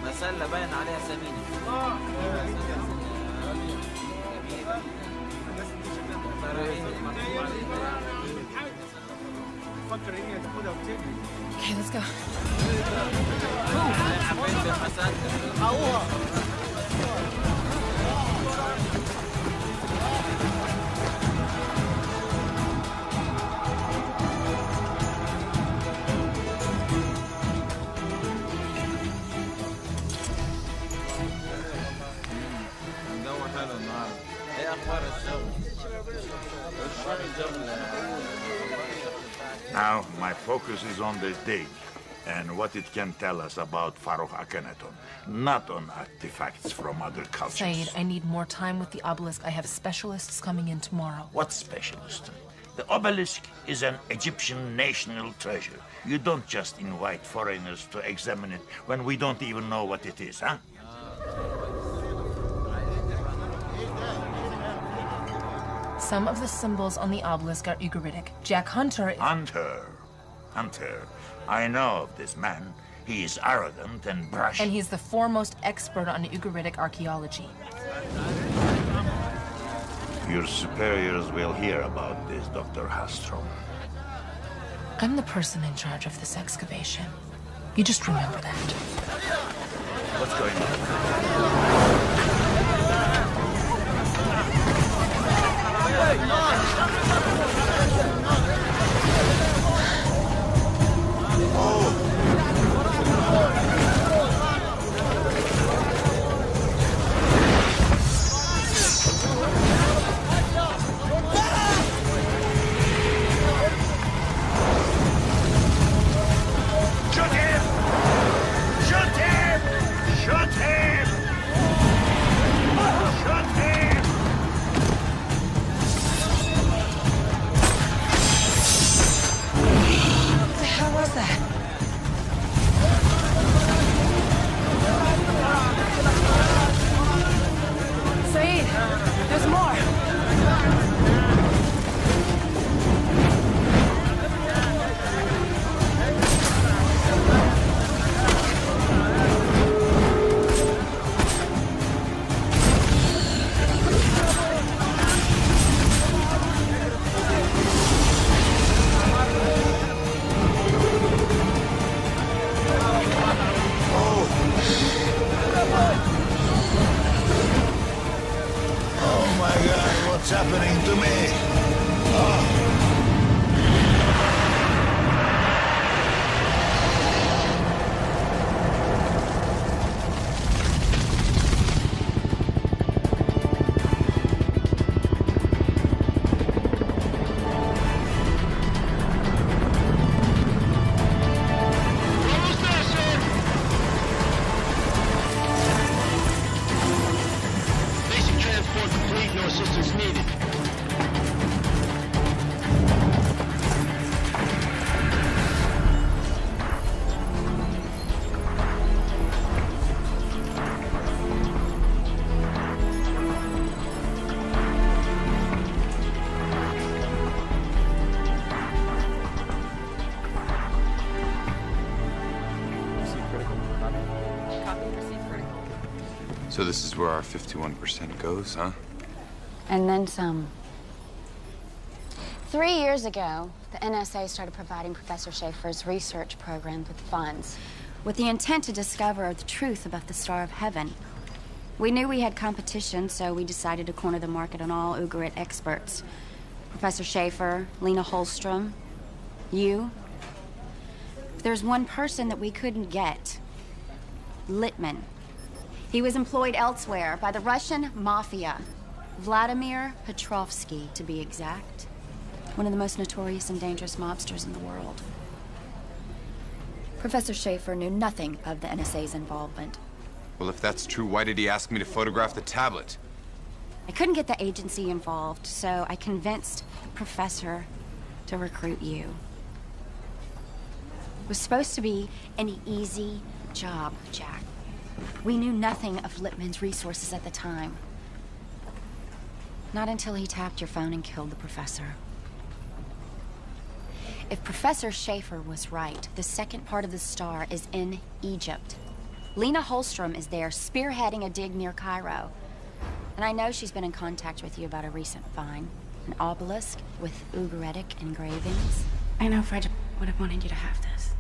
مسلة باين عليها سمينة. Okay, let's go. Now, my focus is on the dig and what it can tell us about Pharaoh Akhenaton, not on artifacts from other cultures. Said, I need more time with the obelisk. I have specialists coming in tomorrow. What specialist? The obelisk is an Egyptian national treasure. You don't just invite foreigners to examine it when we don't even know what it is, huh? Some of the symbols on the obelisk are Ugaritic. Jack Hunter is... Hunter. I know of this man. He is arrogant and brash. And he's the foremost expert on Ugaritic archaeology. Your superiors will hear about this, Dr. Hastrom. I'm the person in charge of this excavation. You just remember that. What's going on? What's happening to me? Oh. So this is where our 51% goes, huh? And then some. 3 years ago, the NSA started providing Professor Schaefer's research program with funds, with the intent to discover the truth about the Star of Heaven. We knew we had competition, so we decided to corner the market on all Ugarit experts. Professor Schaefer, Lena Holstrom, you. But there's one person that we couldn't get. Littman. He was employed elsewhere by the Russian mafia. Vladimir Petrovsky, to be exact. One of the most notorious and dangerous mobsters in the world. Professor Schaefer knew nothing of the NSA's involvement. Well, if that's true, why did he ask me to photograph the tablet? I couldn't get the agency involved, so I convinced the professor to recruit you. It was supposed to be an easy job, Jack. We knew nothing of Lippman's resources at the time. Not until he tapped your phone and killed the professor. If Professor Schaefer was right, the second part of the star is in Egypt. Lena Holstrom is there, spearheading a dig near Cairo. And I know she's been in contact with you about a recent find. An obelisk with Ugaritic engravings. I know Fred would have wanted you to have this.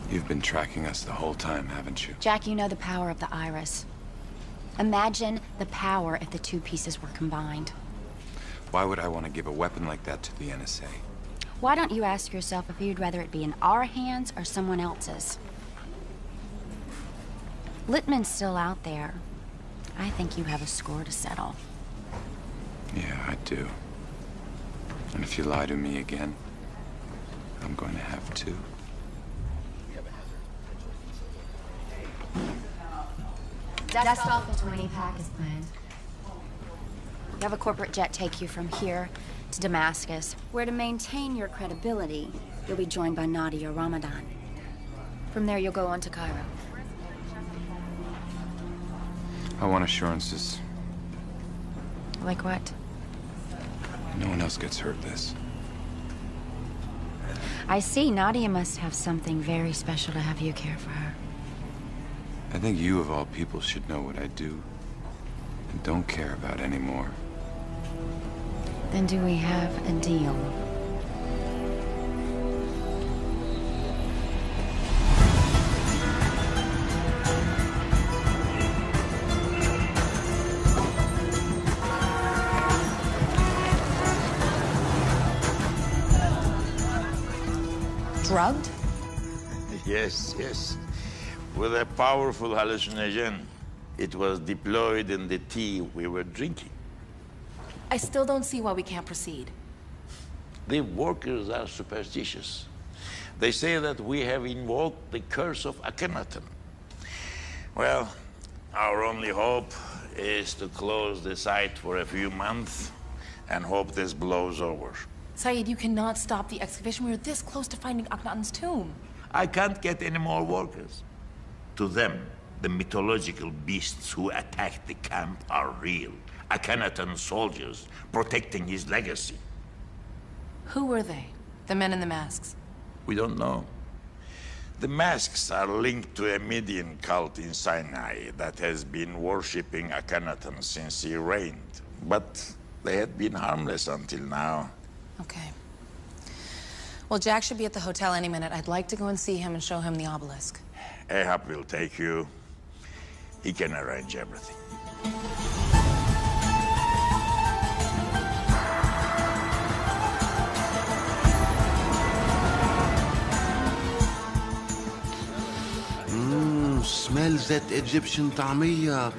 You've been tracking us the whole time, haven't you? Jack, you know the power of the iris. Imagine the power if the two pieces were combined. Why would I want to give a weapon like that to the NSA? Why don't you ask yourself if you'd rather it be in our hands or someone else's? Littman's still out there. I think you have a score to settle. Yeah, I do. And if you lie to me again, I'm going to have to. Dust off the 20 pack is planned. You have a corporate jet take you from here to Damascus, where to maintain your credibility, you'll be joined by Nadia Ramadan. From there, you'll go on to Cairo. I want assurances. Like what? No one else gets hurt this. I see. Nadia must have something very special to have you care for her. I think you, of all people, should know what I do and don't care about anymore. Then do we have a deal? Drugged? Yes, yes. With a powerful hallucinogen. It was deployed in the tea we were drinking. I still don't see why we can't proceed. The workers are superstitious. They say that we have invoked the curse of Akhenaten. Well, our only hope is to close the site for a few months and hope this blows over. Saeed, you cannot stop the excavation. We were this close to finding Akhenaten's tomb. I can't get any more workers. To them, the mythological beasts who attacked the camp are real. Akhenaten's soldiers protecting his legacy. Who were they? The men in the masks? We don't know. The masks are linked to a Median cult in Sinai that has been worshipping Akhenaten since he reigned. But they had been harmless until now. Okay. Well, Jack should be at the hotel any minute. I'd like to go and see him and show him the obelisk. Ahab will take you. He can arrange everything. Smell that Egyptian طعمية.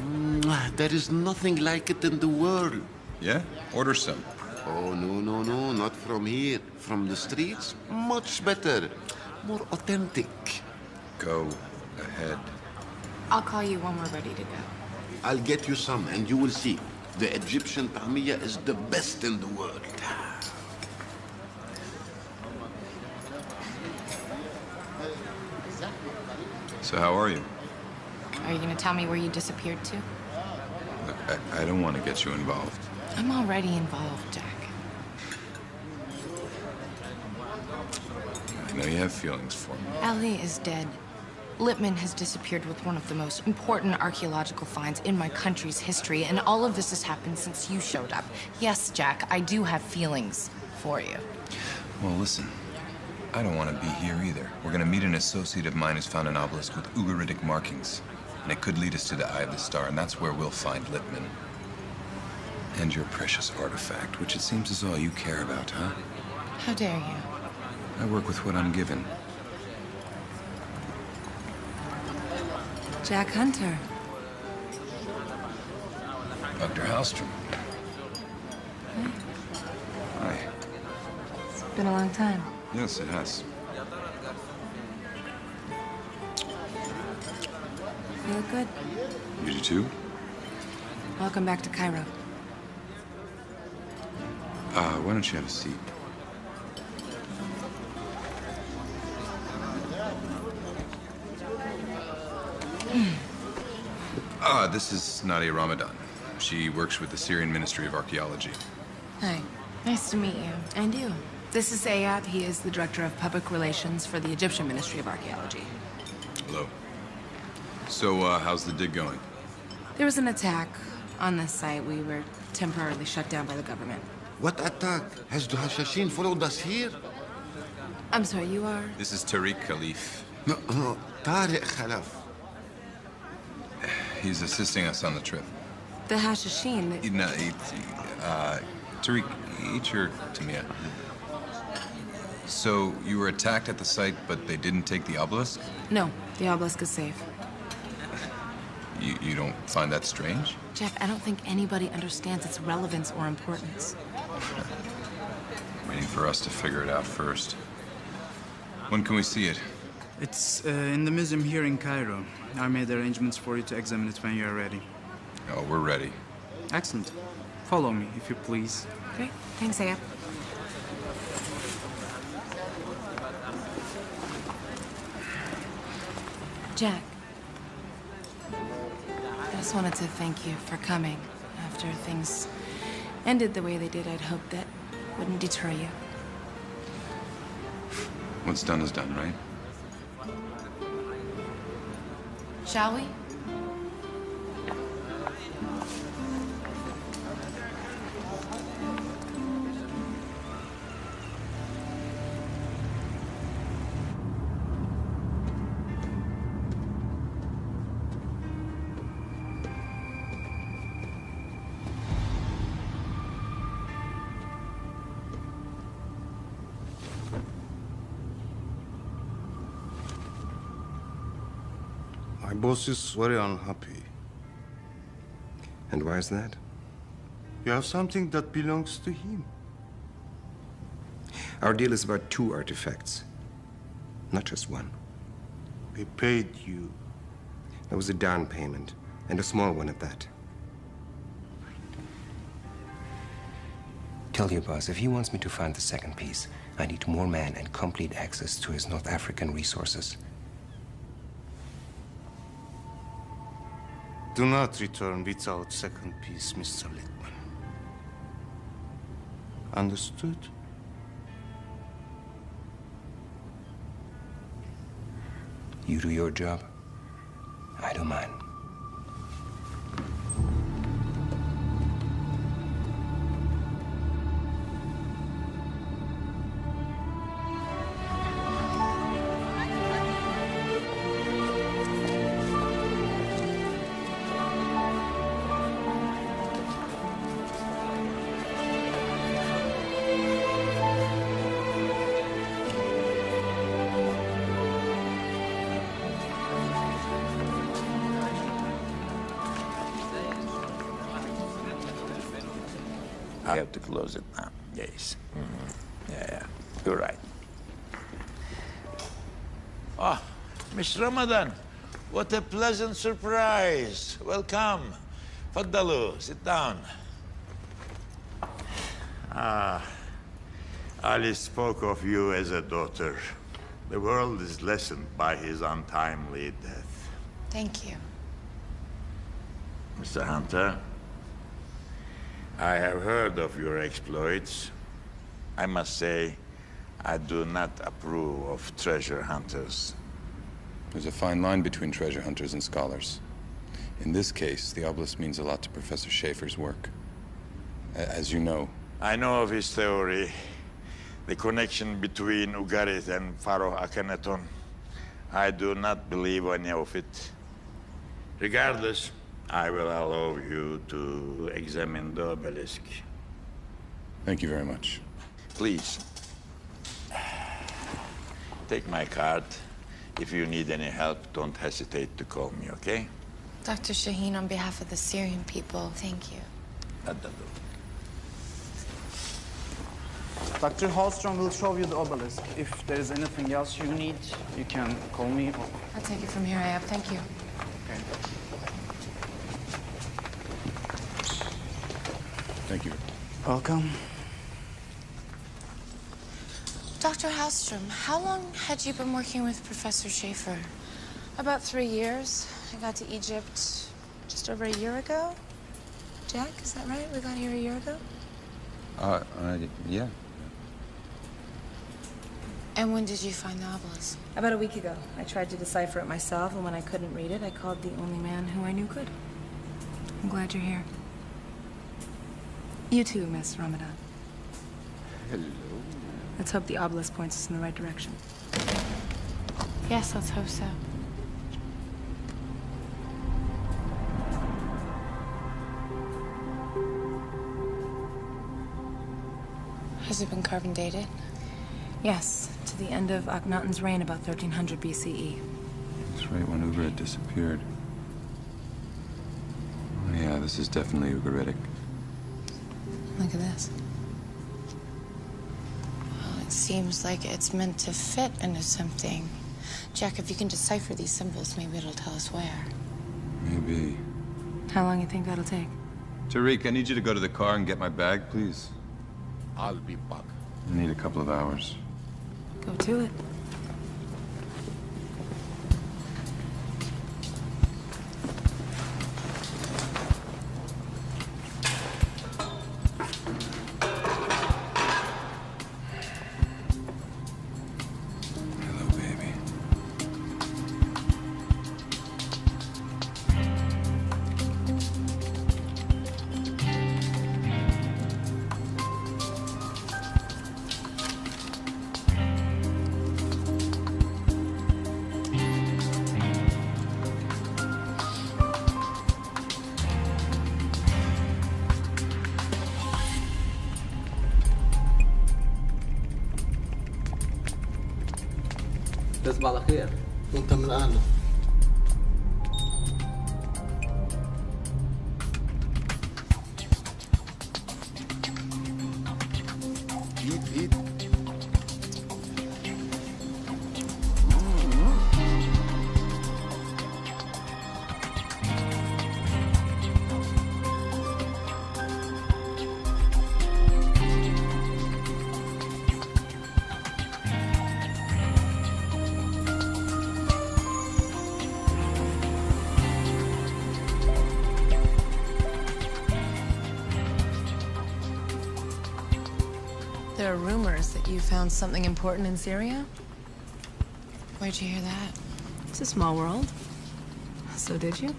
There is nothing like it in the world. Yeah? Order some. Oh, no, not from here. From the streets, much better. More authentic. Go ahead. I'll call you when we're ready to go. I'll get you some and you will see. The Egyptian طعمية is the best in the world. So how are you? Are you gonna tell me where you disappeared to? Look, I don't want to get you involved. I'm already involved, Jack. I know you have feelings for me. Ali is dead. Lippman has disappeared with one of the most important archaeological finds in my country's history, and all of this has happened since you showed up. Yes, Jack, I do have feelings for you. Well, listen. I don't want to be here either. We're gonna meet an associate of mine who's found an obelisk with Ugaritic markings. And it could lead us to the Eye of the Star, and that's where we'll find Lippman. And your precious artifact, which it seems is all you care about, huh? How dare you? I work with what I'm given. Jack Hunter. Dr. Hallstrom. Hey. Hi. It's been a long time. Yes, it has. You look good. You do too? Welcome back to Cairo. Why don't you have a seat? This is Nadia Ramadan. She works with the Syrian Ministry of Archaeology. Hi. Nice to meet you. And you. This is Ayad. He is the Director of Public Relations for the Egyptian Ministry of Archaeology. Hello. So, how's the dig going? There was an attack on this site. We were temporarily shut down by the government. What attack? Has the Hashashin followed us here? I'm sorry, you are? This is Tariq Khalif. No, Tariq Khalaf. He's assisting us on the trip. The Hashashin. Tariq, eat your tamia. So, you were attacked at the site, but they didn't take the obelisk? No, the obelisk is safe. You don't find that strange? Jack, I don't think anybody understands its relevance or importance. Waiting for us to figure it out first. When can we see it? It's in the museum here in Cairo. I made arrangements for you to examine it when you are ready. Oh, we're ready. Excellent. Follow me, if you please. Great. Thanks, Ayad. Jack. I just wanted to thank you for coming. After things ended the way they did, I'd hoped that wouldn't deter you. What's done is done, right? Shall we? My boss is very unhappy. And why is that? You have something that belongs to him. Our deal is about 2 artifacts, not just 1. We paid you. That was a down payment, and a small one at that. Tell your boss, if he wants me to find the second piece, I need more men and complete access to his North African resources. Do not return without second piece, Mr. Littman. Understood? You do your job, I do mine. I have to close it now. Yes. Yeah, you're right. Oh, Miss Ramadan, what a pleasant surprise. Welcome. Faddalu, sit down. Ali spoke of you as a daughter. The world is lessened by his untimely death. Thank you. Mr. Hunter, I have heard of your exploits. I must say, I do not approve of treasure hunters. There's a fine line between treasure hunters and scholars. In this case, the obelisk means a lot to Professor Schaefer's work. As you know. I know of his theory, the connection between Ugarit and Pharaoh Akhenaton. I do not believe any of it. Regardless, I will allow you to examine the obelisk. Thank you very much. Please, take my card. If you need any help, don't hesitate to call me, okay? Dr. Shaheen, on behalf of the Syrian people, thank you. Dr. Hallstrom will show you the obelisk. If there is anything else you need, you can call me. I'll take it from here, Ayab. Thank you. Okay. Thank you. Welcome. Dr. Hallstrom, how long had you been working with Professor Schaefer? About 3 years. I got to Egypt just over a year ago. Jack, is that right? We got here a year ago? Yeah. And when did you find the obelisk? About a week ago. I tried to decipher it myself, and when I couldn't read it, I called the only man who I knew could. I'm glad you're here. You too, Miss Ramadan. Hello. Let's hope the obelisk points us in the right direction. Yes, let's hope so. Has it been carbon dated? Yes, to the end of Akhenaten's reign about 1300 BCE. That's right, when Ugaritic disappeared. Oh yeah, this is definitely Ugaritic. Look at this. Well, it seems like it's meant to fit into something. Jack, if you can decipher these symbols, maybe it'll tell us where. Maybe. How long you think that'll take? Tariq, I need you to go to the car and get my bag, please. I'll be back. I need a couple of hours. Go to it. Hello, baby. تصبح على خير وانت من اهله. Eat. There are rumors that you found something important in Syria. Where'd you hear that? It's a small world. So did you?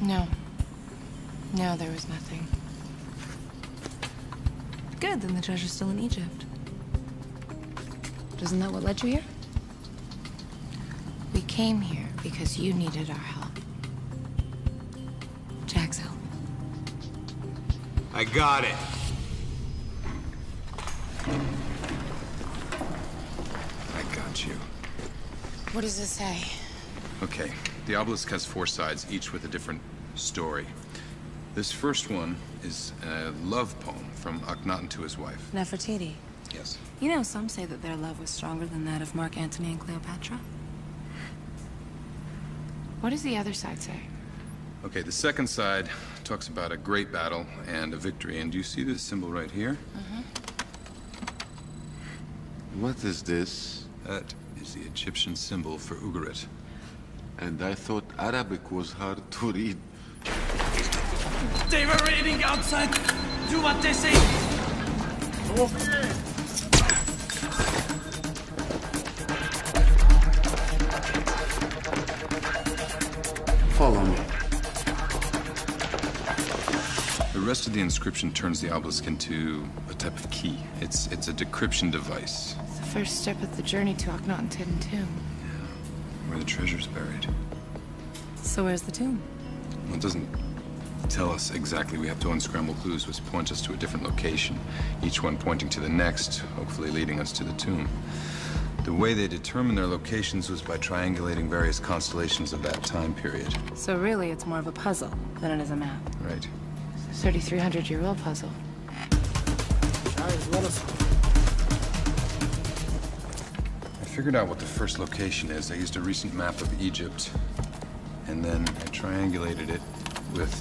No. No, there was nothing. Good, then the treasure's still in Egypt. But isn't that what led you here? We came here because you needed our help. Jack's help. I got it. I got you. What does it say? Okay, the obelisk has 4 sides, each with a different story. This first one is a love poem from Akhenaten to his wife. Nefertiti. Yes. You know, some say that their love was stronger than that of Mark Antony and Cleopatra. What does the other side say? Okay, the second side talks about a great battle and a victory. And do you see this symbol right here? What is this? That is the Egyptian symbol for Ugarit. And I thought Arabic was hard to read. They were reading outside. Do what they say. Follow me. The rest of the inscription turns the obelisk into a type of key. It's a decryption device. It's the first step of the journey to Akhenaten's hidden tomb. Where the treasure's buried. So where's the tomb? Well, it doesn't tell us exactly. We have to unscramble clues which point us to a different location, each one pointing to the next, hopefully leading us to the tomb. The way they determined their locations was by triangulating various constellations of that time period. So really, it's more of a puzzle than it is a map. Right. 3,300-year-old puzzle. I figured out what the first location is. I used a recent map of Egypt. and then I triangulated it with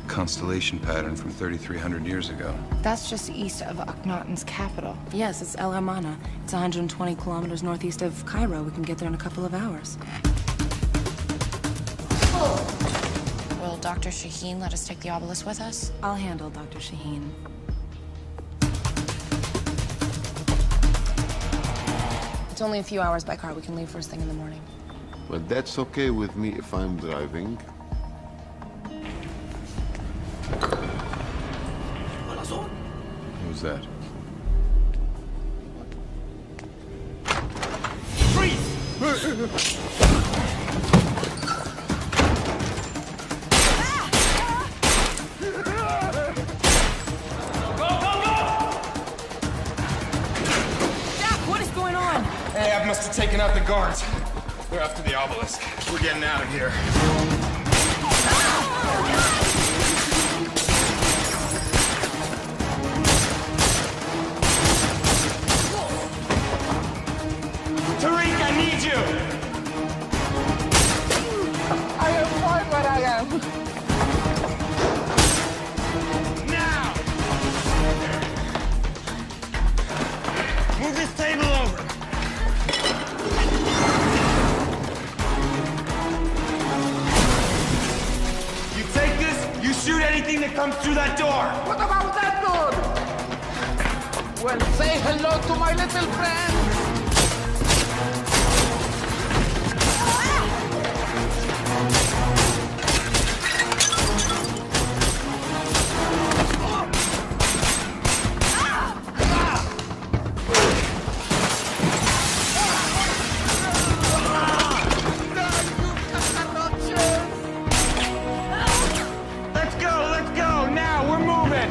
a constellation pattern from 3,300 years ago. That's just east of Akhenaten's capital. Yes, it's El Hermana. It's 120 kilometers northeast of Cairo. We can get there in a couple of hours. Will Dr. Shaheen let us take the obelisk with us? I'll handle Dr. Shaheen. It's only a few hours by car. We can leave first thing in the morning. Well, that's okay with me if I'm driving. Who's that? Ahab must have taken out the guards. They're after the obelisk. We're getting out of here. Tariq, I need you! I am fine where I am. Now! Move this table over. You shoot anything that comes through that door! What about that door? Well, say hello to my little friend.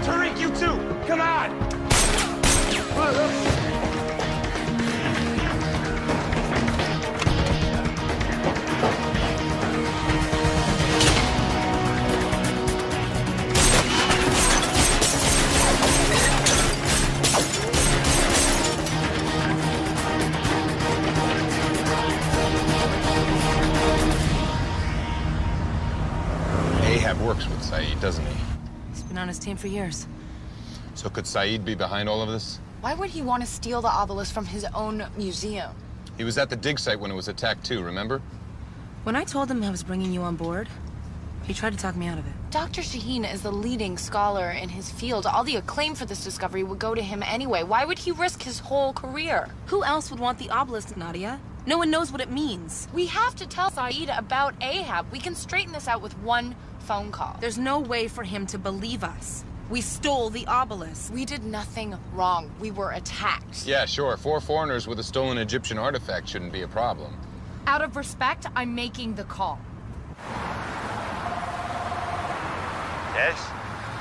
Tariq, you too! Come on! Ahab works with Saeed, doesn't he? He's been on his team for years. So could Saeed be behind all of this? Why would he want to steal the obelisk from his own museum? He was at the dig site when it was attacked too, remember? When I told him I was bringing you on board, he tried to talk me out of it. Dr. Shaheen is the leading scholar in his field. All the acclaim for this discovery would go to him anyway. Why would he risk his whole career? Who else would want the obelisk, Nadia? No one knows what it means. We have to tell Saeed about Ahab. We can straighten this out with one phone call. There's no way for him to believe us. We stole the obelisk. We did nothing wrong. We were attacked. Yeah, sure. 4 foreigners with a stolen Egyptian artifact shouldn't be a problem. Out of respect, I'm making the call. Yes?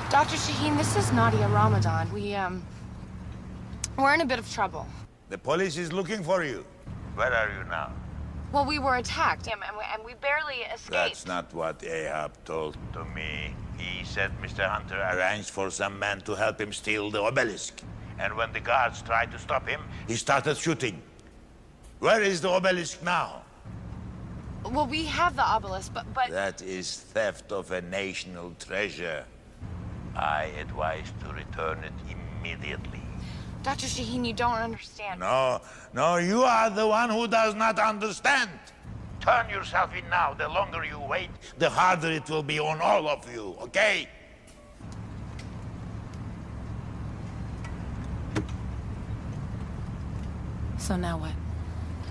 Dr. Shaheen, this is Nadia Ramadan. We're in a bit of trouble. The police is looking for you. Where are you now? Well, we were attacked, and we barely escaped. That's not what Ahab told to me. He said Mr. Hunter arranged for some man to help him steal the obelisk. And when the guards tried to stop him, he started shooting. Where is the obelisk now? Well, we have the obelisk, but... That is theft of a national treasure. I advise to return it immediately. Dr. Shaheen, you don't understand. No, you are the one who does not understand. Turn yourself in now. The longer you wait, the harder it will be on all of you, okay? So now what?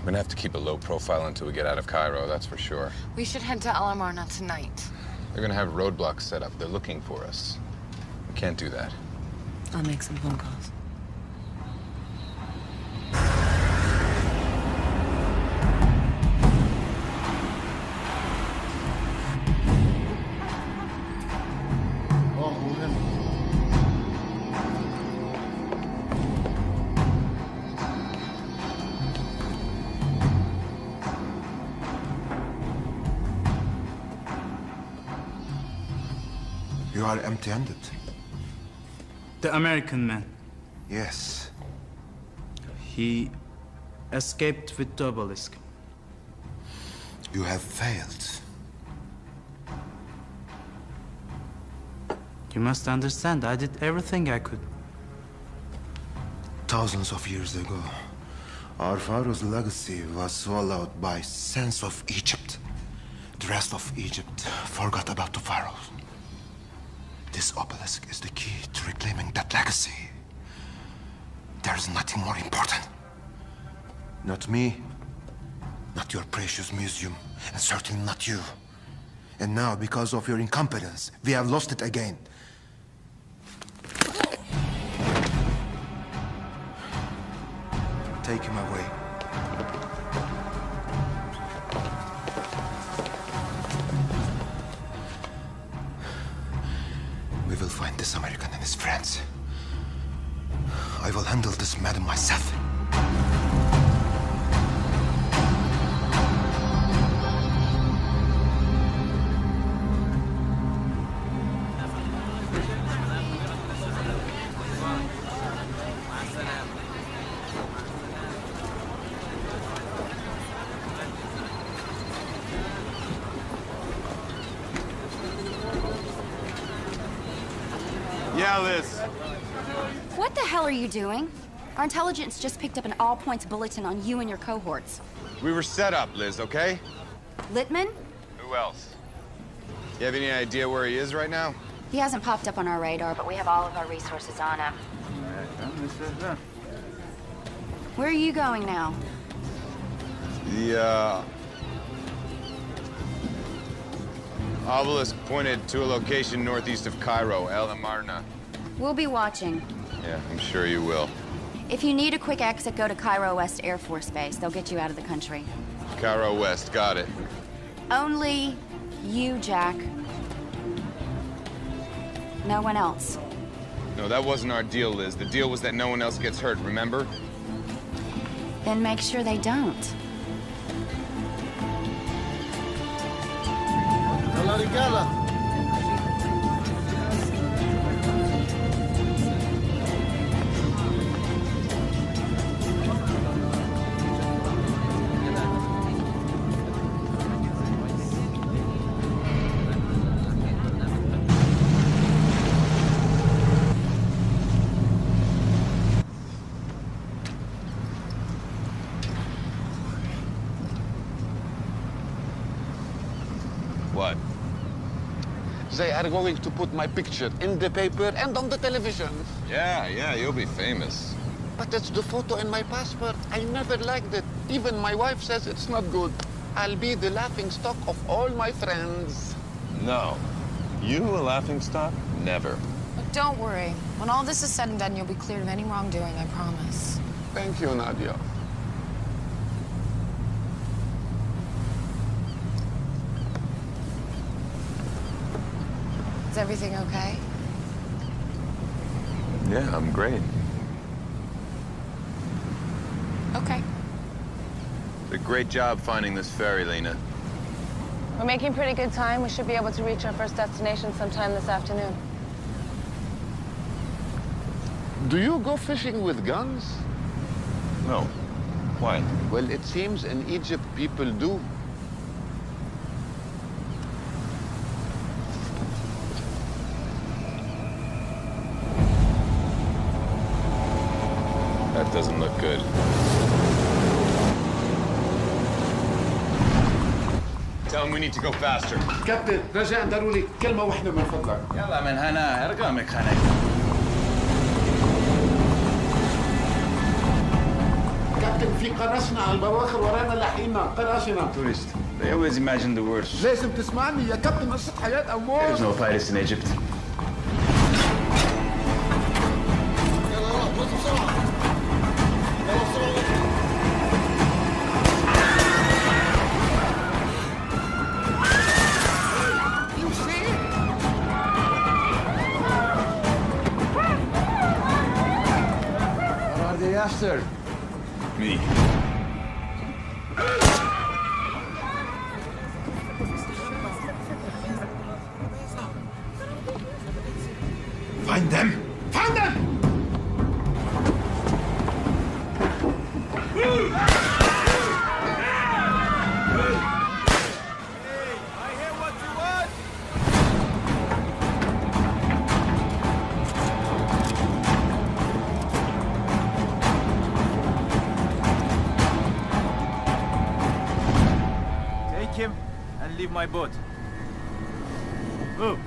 We're gonna have to keep a low profile until we get out of Cairo, that's for sure. We should head to El Amarna tonight. They're gonna have roadblocks set up. They're looking for us. We can't do that. I'll make some phone calls. You are empty-handed. The American man. Yes. He escaped with the obelisk. You have failed. You must understand, I did everything I could. Thousands of years ago, our pharaoh's legacy was swallowed by sense of Egypt. The rest of Egypt forgot about the pharaohs. This obelisk is the key to reclaiming that legacy. There is nothing more important. Not me, not your precious museum, and certainly not you. And now, because of your incompetence, we have lost it again. Take him away. We will find this American and his friends. I will handle this madam myself. Yeah, Liz. What the hell are you doing? Our intelligence just picked up an all-points bulletin on you and your cohorts. We were set up, Liz, okay? Littman? Who else? You have any idea where he is right now? He hasn't popped up on our radar, but we have all of our resources on him. Where are you going now? The, obelisk pointed to a location northeast of Cairo, El Amarna. We'll be watching. Yeah, I'm sure you will. If you need a quick exit, go to Cairo West Air Force Base. They'll get you out of the country. Cairo West, got it. Only you, Jack. No one else. No, that wasn't our deal, Liz. The deal was that no one else gets hurt, remember? Then make sure they don't. يلا رجالة. What? They are going to put my picture in the paper and on the television. Yeah, you'll be famous. But it's the photo in my passport. I never liked it. Even my wife says it's not good. I'll be the laughing stock of all my friends. No. You a laughing stock? Never. But don't worry. When all this is said and done, you'll be cleared of any wrongdoing, I promise. Thank you, Nadia. Is everything okay? Yeah, I'm great. Okay. Did a great job finding this ferry, Lena. We're making pretty good time. We should be able to reach our first destination sometime this afternoon. Do you go fishing with guns? No. Why? Well, it seems in Egypt people do. That doesn't look good. Tell him we need to go faster. كابتن رجاء ضروري كلمة واحدة من فضلك. يلا من هنا ارقامك هنا. كابتن في قراشنا على البواخر ورانا لاحقينا قراشنا. Tourist. They always imagine the worst. لازم تسمعني يا كابتن قصة حياة أو موت. There's no pirates in Egypt. After me. Find them! Find them! Hey, I hear what you want. him and leave my boat. Move.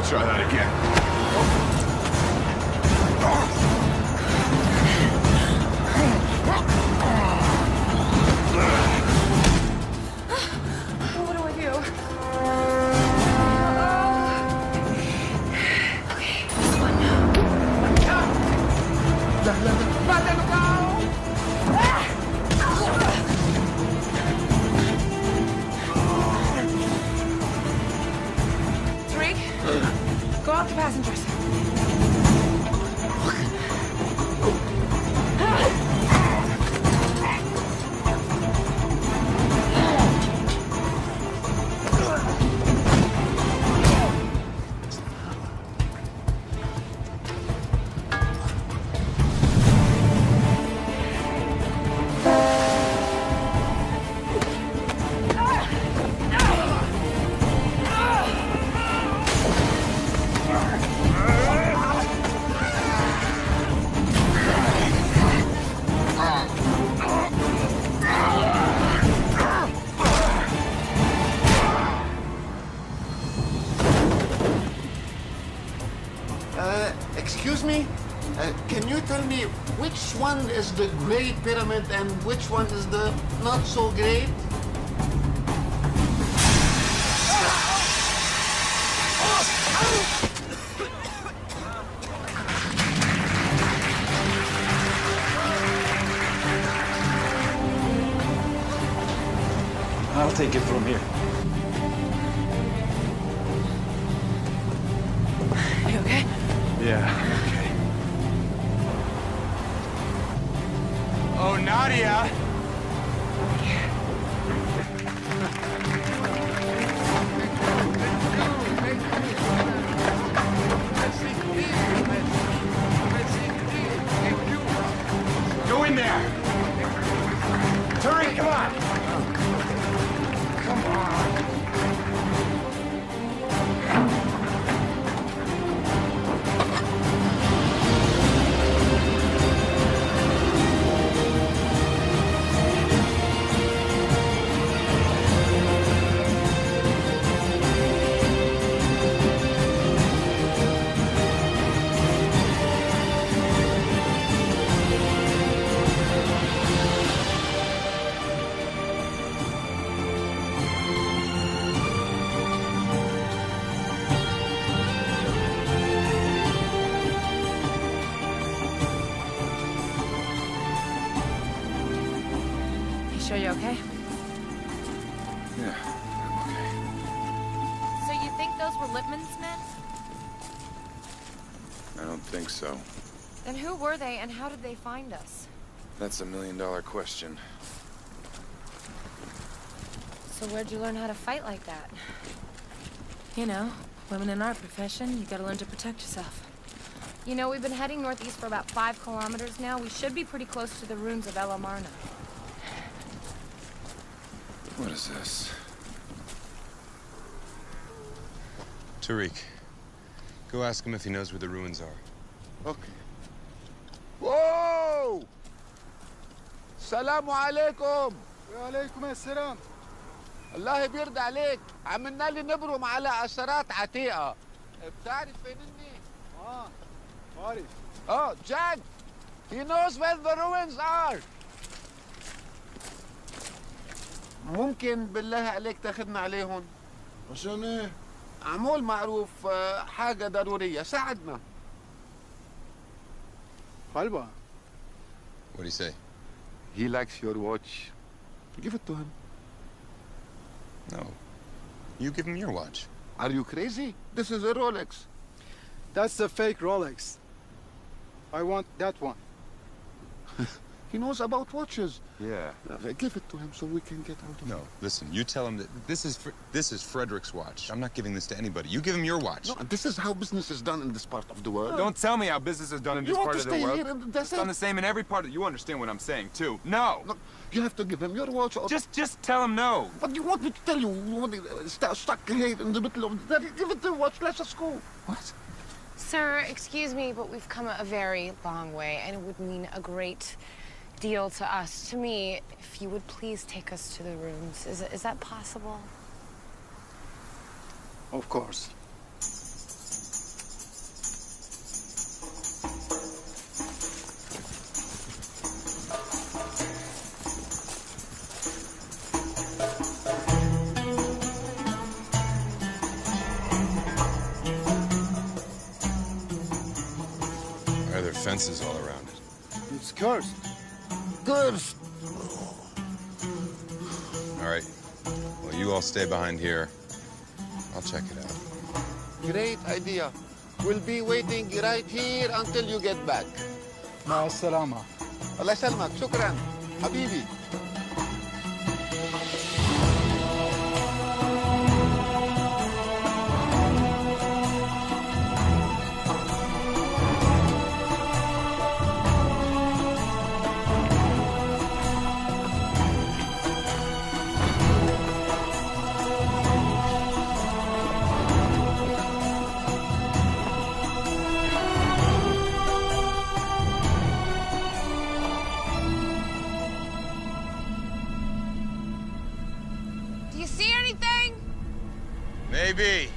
Try that again. What do I do? Okay, this one. Let them go! Tariq, go out to passengers. Excuse me? Can you tell me which one is the great pyramid and which one is the not so great? I'll take it from here. You okay? Yeah, okay. Oh, Nadia! Go in there! Tariq, come on! Come on! Sure you're okay? Yeah, I'm okay. So you think those were Lippman's men? I don't think so. Then who were they and how did they find us? That's a million-dollar question. So where'd you learn how to fight like that? You know, women in our profession, you gotta learn to protect yourself. You know, we've been heading northeast for about 5 kilometers now. We should be pretty close to the ruins of El Amarna. What is this? Tariq, go ask him if he knows where the ruins are. Okay. Whoa! Salamu alaikum. وعليكم السلام. الله بيرضى عليك. عملنا لي نبرم على أثرات عتيقة. بتعرف فين إني؟ عارف. Oh, Jack! He knows where the ruins are. ممكن بالله عليك تاخدنا عليهم؟ عشان ايه؟ عمول معروف حاجة ضرورية، ساعدنا. حلوة. What do you say? He likes your watch. Give it to him. No. You give him your watch. Are you crazy? This is a Rolex. That's a fake Rolex. I want that one. He knows about watches. Yeah. Give it to him so we can get out of No, listen, you tell him that this is Frederick's watch. I'm not giving this to anybody. You give him your watch. No, this is how business is done in this part of the world. Don't tell me how business is done in this part of the world. You want to stay here and that's It's done the same in every part of it. You understand what I'm saying, too. No! Look, you have to give him your watch. Or... Just tell him no. What do you want me to tell you? You want to stuck here in the middle of the... Give it the watch, let's just go. What? Sir, excuse me, but we've come a very long way, and it would mean a great deal to us, to me, if you would please take us to the rooms. Is that possible? Of course. Why are there fences all around it? It's cursed. Cursed! All right. Well, you all stay behind here. I'll check it out. Great idea. We'll be waiting right here until you get back. مع السلامة. الله يسلمك. شكرا. حبيبي. Do you see anything? Maybe.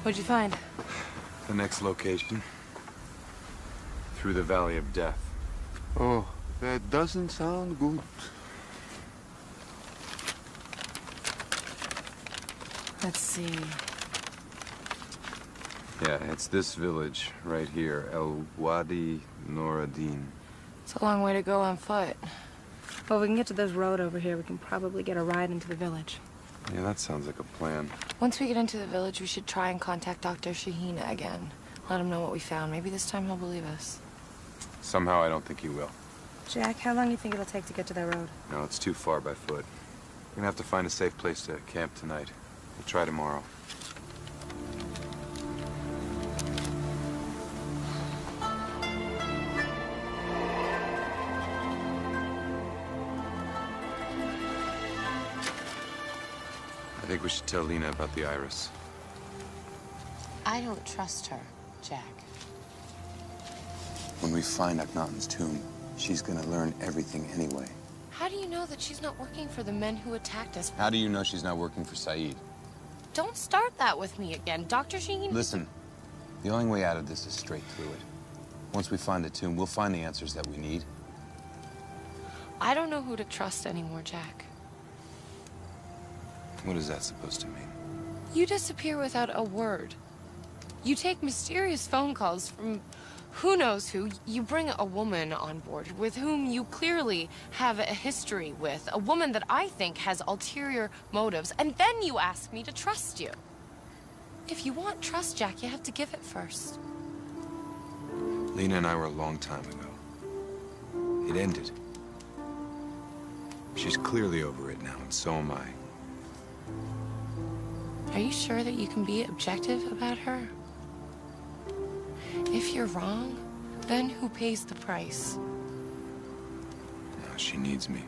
What'd you find? The next location. Through the Valley of Death. Oh, that doesn't sound good. Let's see. Yeah, it's this village right here, El Wadi Noradin. It's a long way to go on foot. Well, we can get to this road over here. We can probably get a ride into the village. Yeah, that sounds like a plan. Once we get into the village, we should try and contact Dr. Shaheen again. Let him know what we found. Maybe this time he'll believe us. Somehow I don't think he will. Jack, how long do you think it'll take to get to that road? No, it's too far by foot. We're gonna have to find a safe place to camp tonight. We'll try tomorrow. I think we should tell Lena about the iris. I don't trust her, Jack. When we find Akhenaten's tomb, she's gonna learn everything anyway. How do you know that she's not working for the men who attacked us? How do you know she's not working for Saeed? Don't start that with me again, Dr. Shaheen. Listen, the only way out of this is straight through it. Once we find the tomb, we'll find the answers that we need. I don't know who to trust anymore, Jack. What is that supposed to mean? You disappear without a word. You take mysterious phone calls from Who knows who? You bring a woman on board with whom you clearly have a history with. A woman that I think has ulterior motives. And then you ask me to trust you. If you want trust, Jack, you have to give it first. Lena and I were a long time ago. It ended. She's clearly over it now, and so am I. Are you sure that you can be objective about her? If you're wrong, then who pays the price? No, she needs me.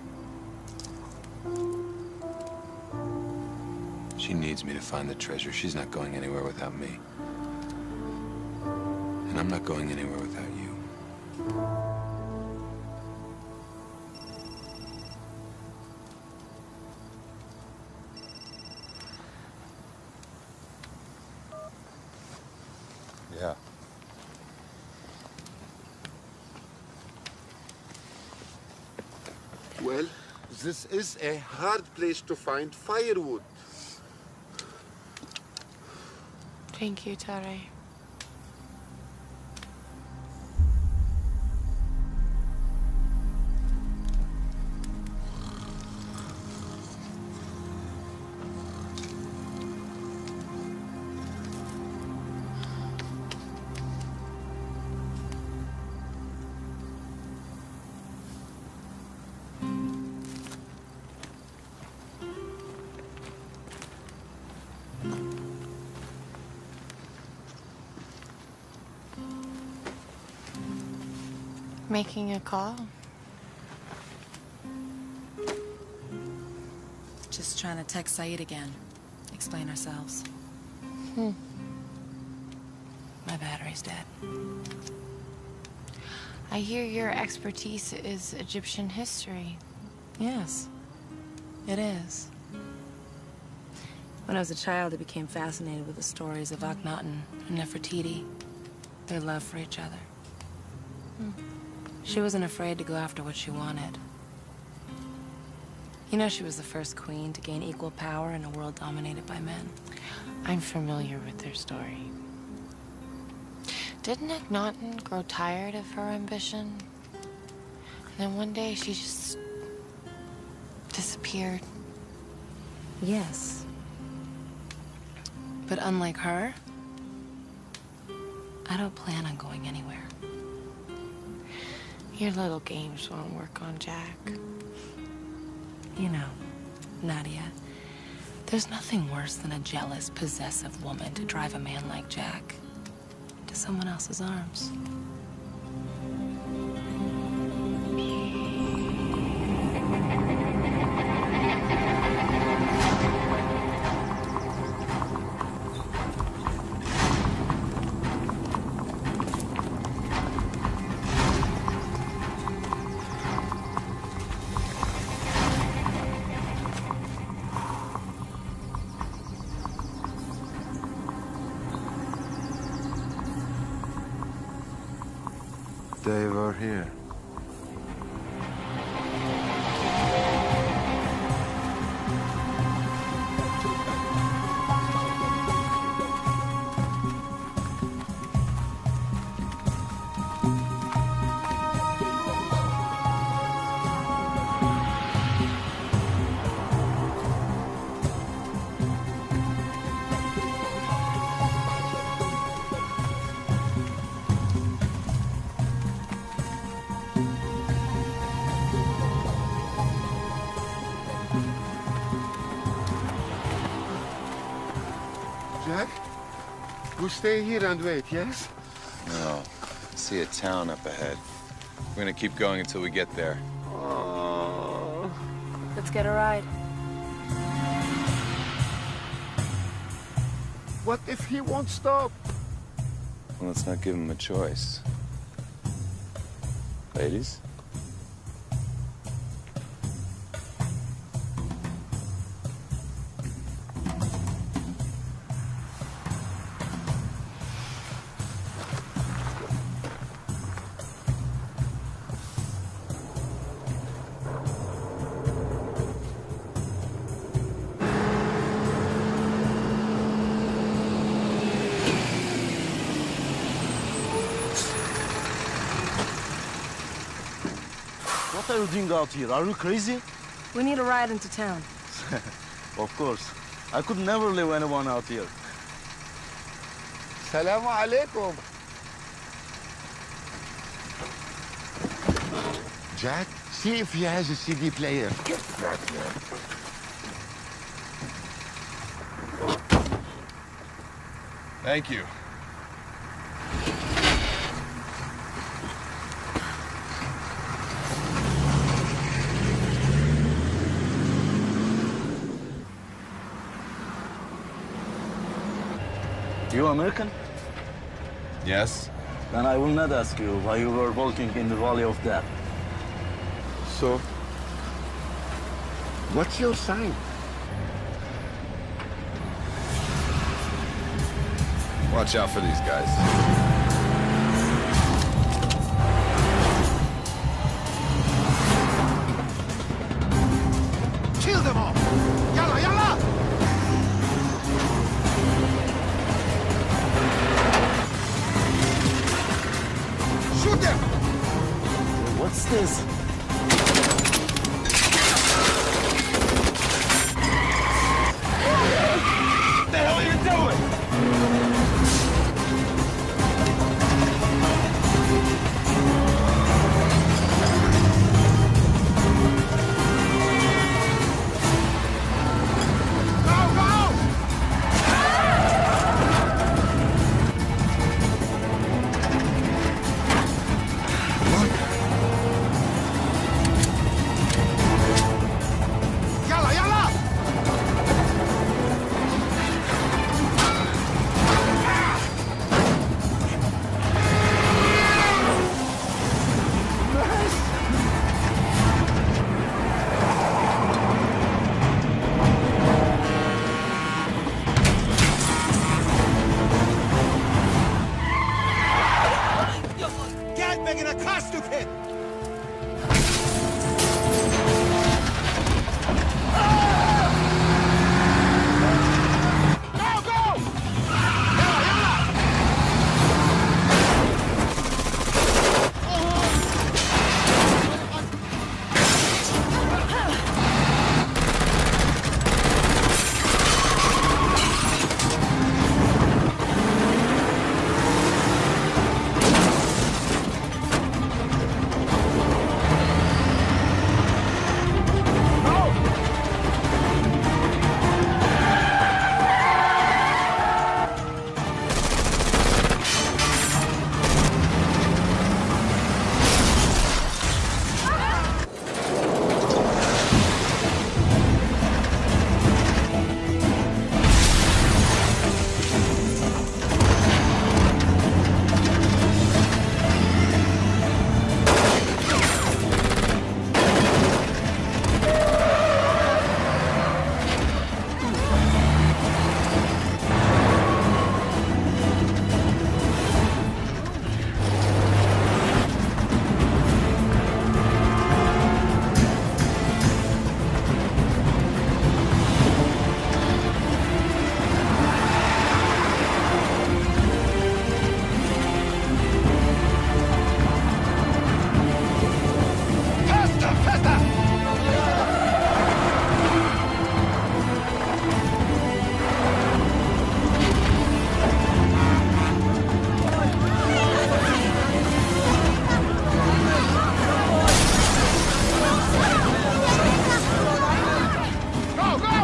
She needs me to find the treasure. She's not going anywhere without me. And I'm not going anywhere without you. Yeah. Well, this is a hard place to find firewood. Thank you, Tare. Making a call? Just trying to text Saeed again. Explain ourselves. My battery's dead. I hear your expertise is Egyptian history. Yes, it is. When I was a child, I became fascinated with the stories of Akhenaten and Nefertiti, their love for each other. She wasn't afraid to go after what she wanted. You know, she was the first queen to gain equal power in a world dominated by men. I'm familiar with their story. Didn't Akhenaten grow tired of her ambition? And then one day she just disappeared. Yes. But unlike her, I don't plan on going anywhere. Your little games won't work on Jack. You know, Nadia, there's nothing worse than a jealous, possessive woman to drive a man like Jack to someone else's arms. They were here. Jack, we stay here and wait, yes? No. I see a town up ahead. We're gonna keep going until we get there. Let's get a ride. What if he won't stop? Well, let's not give him a choice. Ladies? What are you doing out here? Are you crazy? We need a ride into town. Of course. I could never leave anyone out here. Salamu alaikum. Jack, see if he has a CD player. Get back here. Thank you. You American? Yes. Then I will not ask you why you were walking in the Valley of Death. So, what's your sign? Watch out for these guys. Kill them all! Yalla, yalla! Shoot them! What's this? What the hell are you doing? Yalla, yalla! Get making a costume hit! Go, go! Yalla, yalla! Faster, faster! Go, go!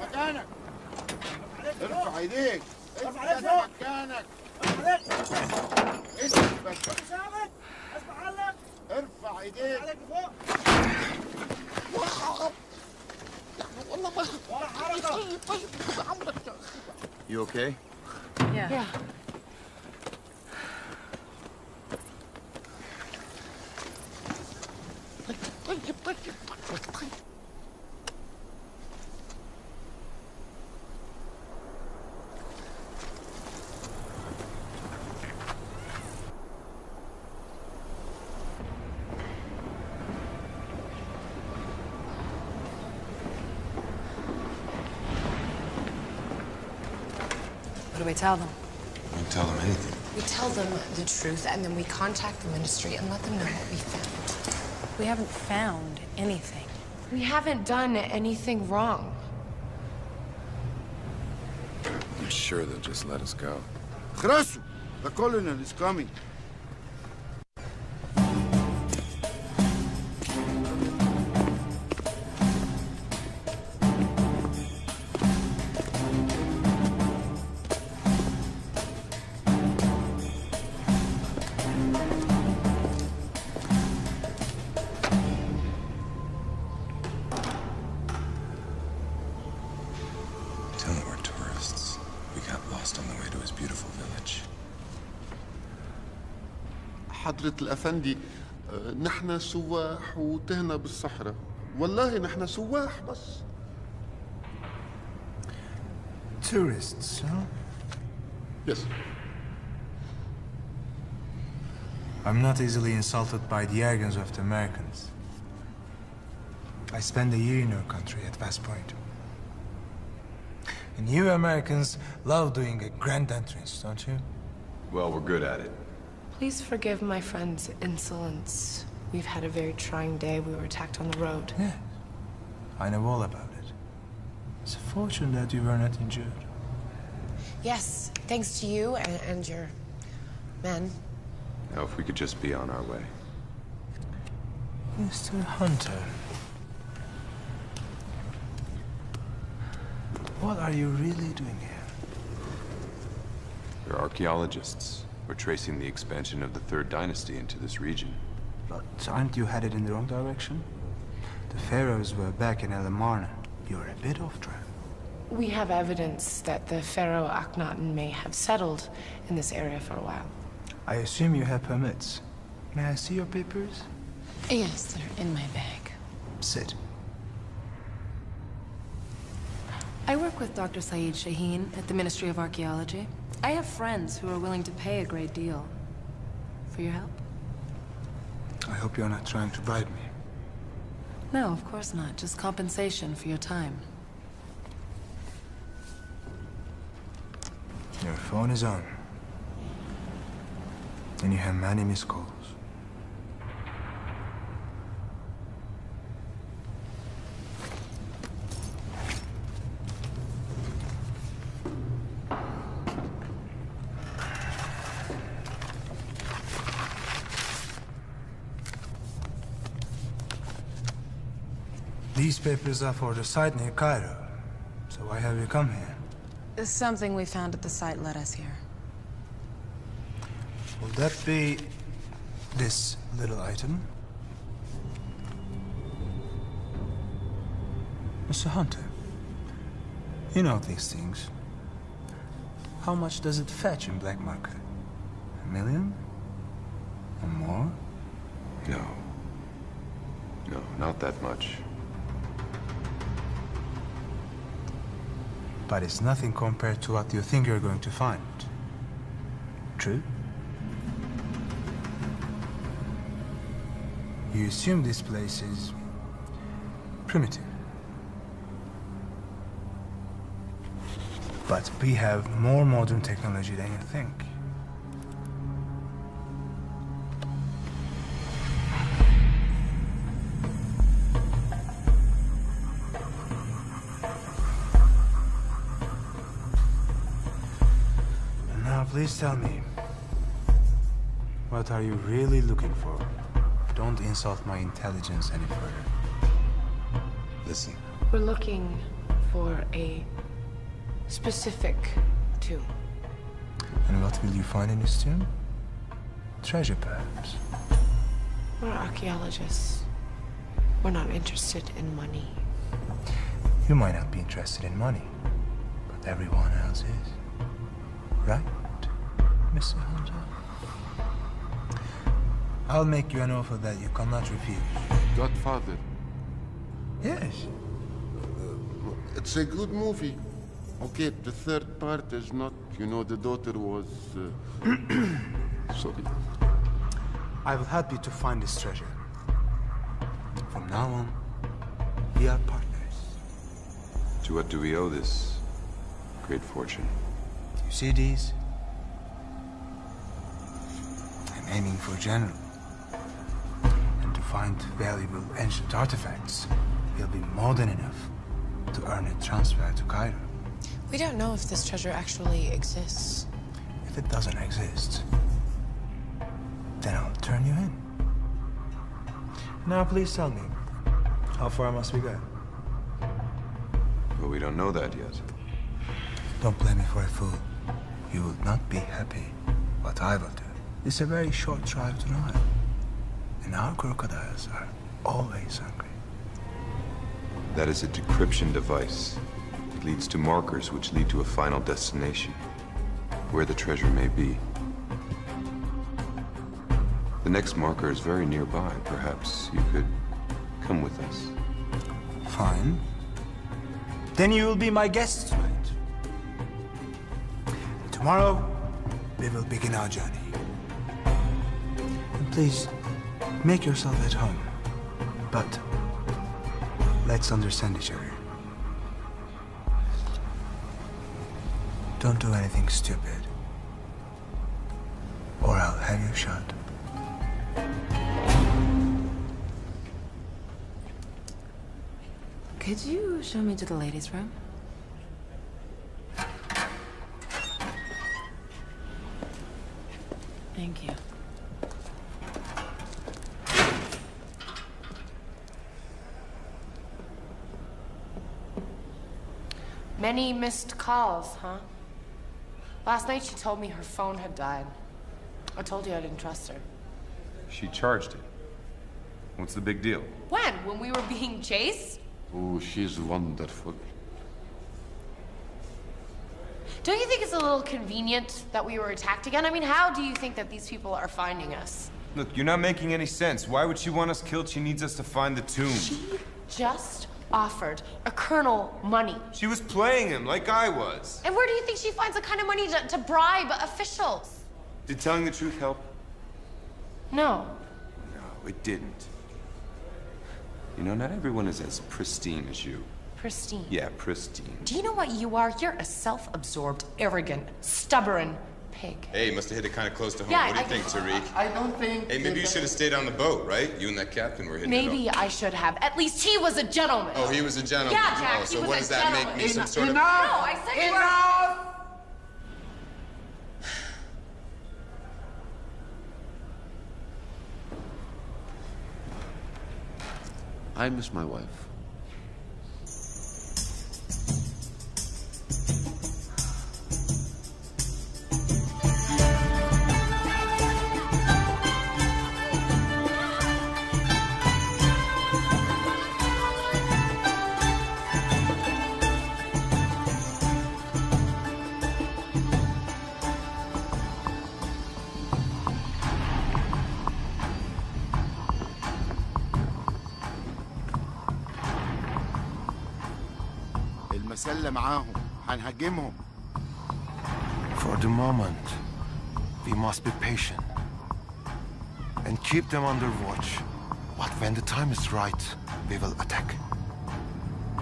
مكانك ارفع ايديك ارفع مكانك اسكت بس ارفع ايديك You okay? Yeah. What do we tell them? Don't tell them anything. We tell them the truth, and then we contact the ministry and let them know what we found. We haven't found anything. We haven't done anything wrong. I'm sure they'll just let us go. Khrasu, the colonel is coming. Tell him we're tourists. We got lost on the way to his beautiful village. حضرة الأفندي نحن سواح وتهنا بالصحراء والله نحن سواح بس. Tourists, huh? Yes. I'm not easily insulted by the arrogance of the Americans. I spent a year in your country at West Point. And you Americans love doing a grand entrance, don't you? Well, we're good at it. Please forgive my friend's insolence. We've had a very trying day. We were attacked on the road. Yeah, I know all about it. It's a fortune that you were not injured. Yes, thanks to you and your men. Now, if we could just be on our way. Mr. Hunter. What are you really doing here? We're archaeologists. We're tracing the expansion of the Third Dynasty into this region. But aren't you headed in the wrong direction? The pharaohs were back in El Amarna. You're a bit off track. We have evidence that the pharaoh Akhenaten may have settled in this area for a while. I assume you have permits. May I see your papers? Yes, they're in my bag. Sit. I work with Dr. Saeed Shaheen at the Ministry of Archaeology. I have friends who are willing to pay a great deal for your help. I hope you're not trying to bribe me. No, of course not. Just compensation for your time. Your phone is on. And you have many missed calls. These papers are for the site near Cairo. So why have you come here? Something we found at the site led us here. Will that be this little item? Mr. Hunter, you know these things. How much does it fetch in black market? $1 million? Or more? No. No, not that much. But it's nothing compared to what you think you're going to find. True? You assume this place is primitive. But we have more modern technology than you think. And now please tell me, what are you really looking for? Don't insult my intelligence any further. Listen. We're looking for a specific tomb. And what will you find in this tomb? Treasure, perhaps. We're archaeologists. We're not interested in money. You might not be interested in money, but everyone else is. Right, Mr. Hunter? I'll make you an offer that you cannot refuse. Godfather. Yes. It's a good movie. Okay, the third part is not, you know, the daughter was... sorry. I will help you to find this treasure. From now on, we are partners. To what do we owe this great fortune? You see these? I'm aiming for general. And to find valuable ancient artifacts will be more than enough to earn a transfer to Cairo. We don't know if this treasure actually exists. If it doesn't exist, then I'll turn you in. Now please tell me, how far must we go? Well, we don't know that yet. Don't blame me for a fool. You will not be happy. What I will do. It's a very short drive to Nile. And our crocodiles are always hungry. That is a decryption device. It leads to markers which lead to a final destination, where the treasure may be. The next marker is very nearby. Perhaps you could come with us. Fine. Then you will be my guest tonight. Tomorrow, we will begin our journey. And please, make yourself at home. But let's understand each other. Don't do anything stupid, or I'll have you shot. Could you show me to the ladies' room? Thank you. Many missed calls, huh? Last night she told me her phone had died. I told you I didn't trust her. She charged it. What's the big deal? When? When we were being chased? Oh, she's wonderful. Don't you think it's a little convenient that we were attacked again? I mean, how do you think that these people are finding us? Look, you're not making any sense. Why would she want us killed? She needs us to find the tomb. She just offered a colonel money. She was playing him like I was. And where do you think she finds the kind of money to bribe officials? Did telling the truth help? No. No, it didn't. You know, not everyone is as pristine as you. Pristine? Yeah, pristine. Do you know what you are? You're a self-absorbed, arrogant, stubborn pig. Hey, must have hit it kind of close to home. Yeah, what do you think, Tariq? I don't think... Hey, maybe you should have stayed on the boat, right? You and that captain were hitting it Maybe I should have. At least he was a gentleman. Oh, he was a gentleman. Yeah, Jack, oh, so he was what a does that make gentleman. me? Some sort of... No, I said you were... I miss my wife. المسلة معاهم هنهاجمهم. For the moment, we must be patient and keep them under watch. But when the time is right, we will attack.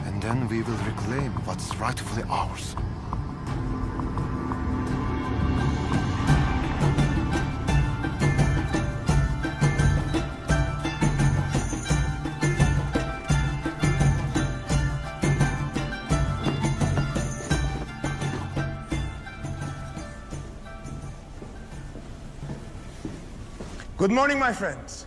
And then we will reclaim what's rightfully ours. Good morning, my friends.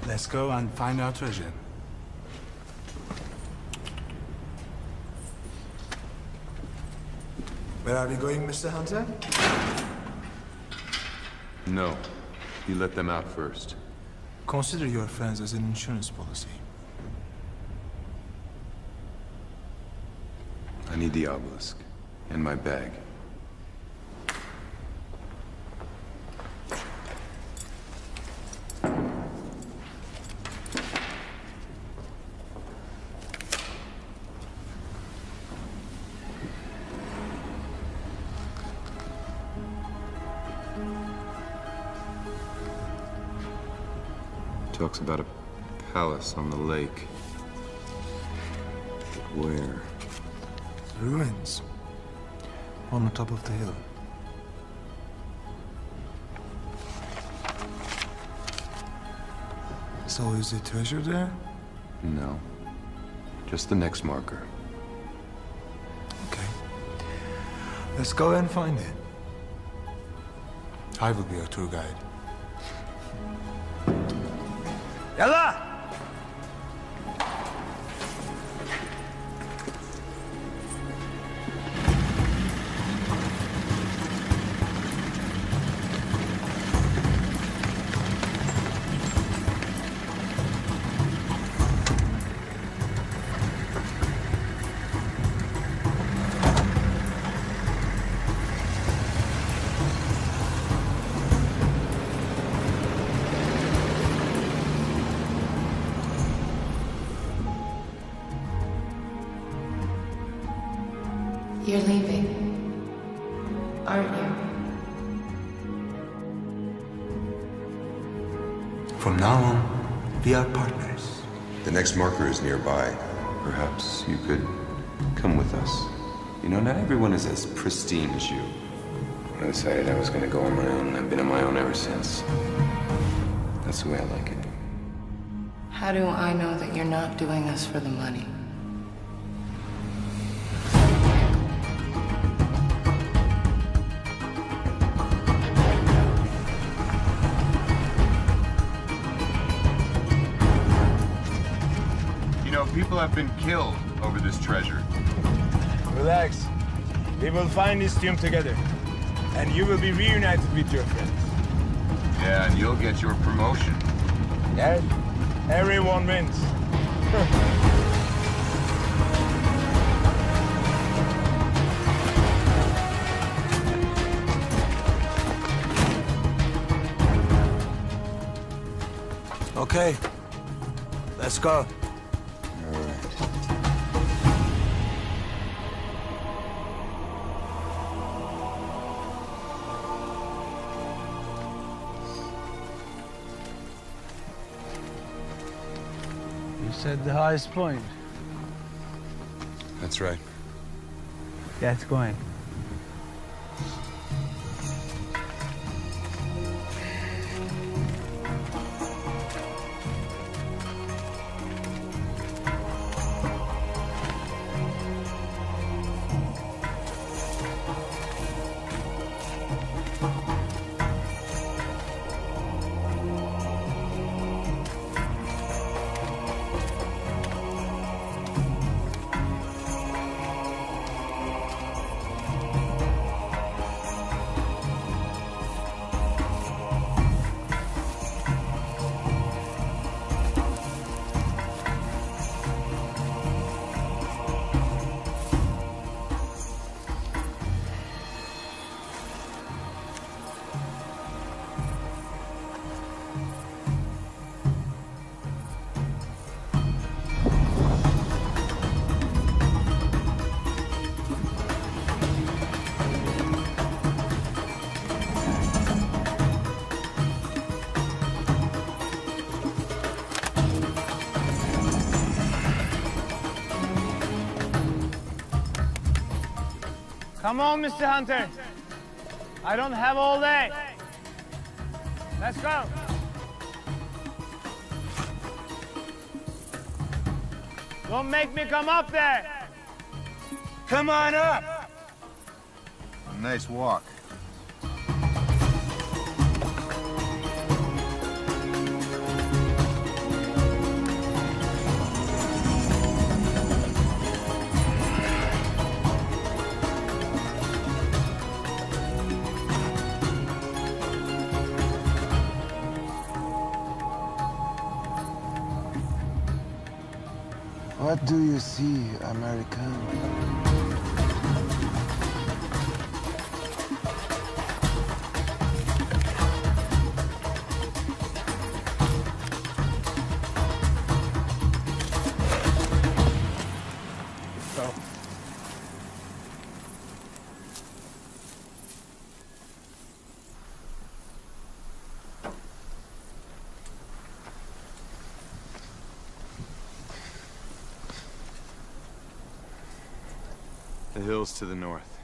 Let's go and find our treasure. Where are we going, Mr. Hunter? No. You let them out first. Consider your friends as an insurance policy. I need the obelisk. And my bag. Talks about a palace on the lake. But where? Ruins. On the top of the hill. So is the treasure there? No. Just the next marker. Okay. Let's go and find it. I will be your tour guide. Yalla! You're leaving, aren't you? From now on, we are partners. The next marker is nearby. Perhaps you could come with us. You know, not everyone is as pristine as you. When I decided I was going to go on my own, I've been on my own ever since. That's the way I like it. How do I know that you're not doing this for the money? People have been killed over this treasure. Relax. We will find this tomb together. And you will be reunited with your friends. Yeah, and you'll get your promotion. Yeah, everyone wins. Okay. Let's go. You said the highest point. That's right. Get going. Come on, Mr. Hunter. I don't have all day. Let's go. Don't make me come up there. Come on up. Nice walk. What do you see, American? Go. The hills to the north.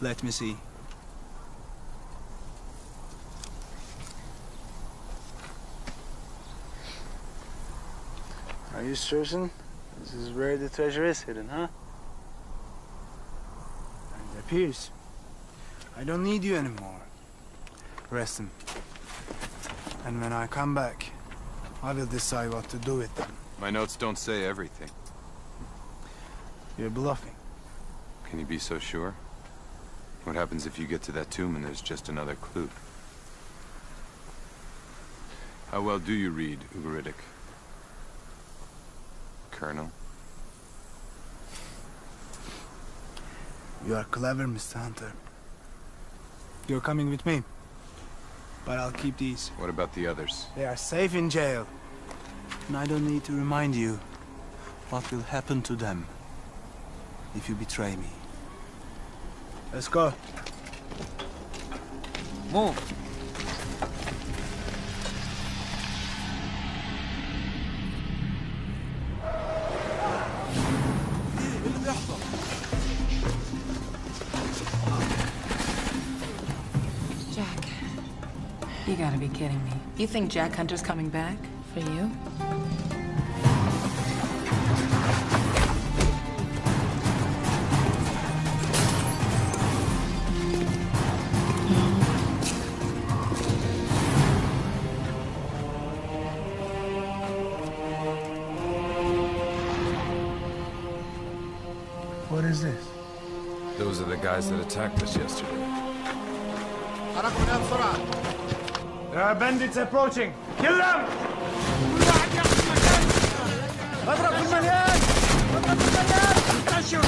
Let me see. Are you certain this is where the treasure is hidden, huh? It appears. I don't need you anymore. Rest him. And when I come back, I will decide what to do with them. My notes don't say everything. You're bluffing. Can you be so sure? What happens if you get to that tomb and there's just another clue? How well do you read Ugaritic? Colonel? You are clever, Mr. Hunter. You're coming with me. But I'll keep these. What about the others? They are safe in jail. And I don't need to remind you what will happen to them if you betray me. Let's go. Move. Jack, you gotta be kidding me. You think Jack Hunter's coming back? For you? What is this? Those are the guys that attacked us yesterday. There are bandits approaching. Kill them! اضرب في المليان! اضرب في المليان! انتشروا!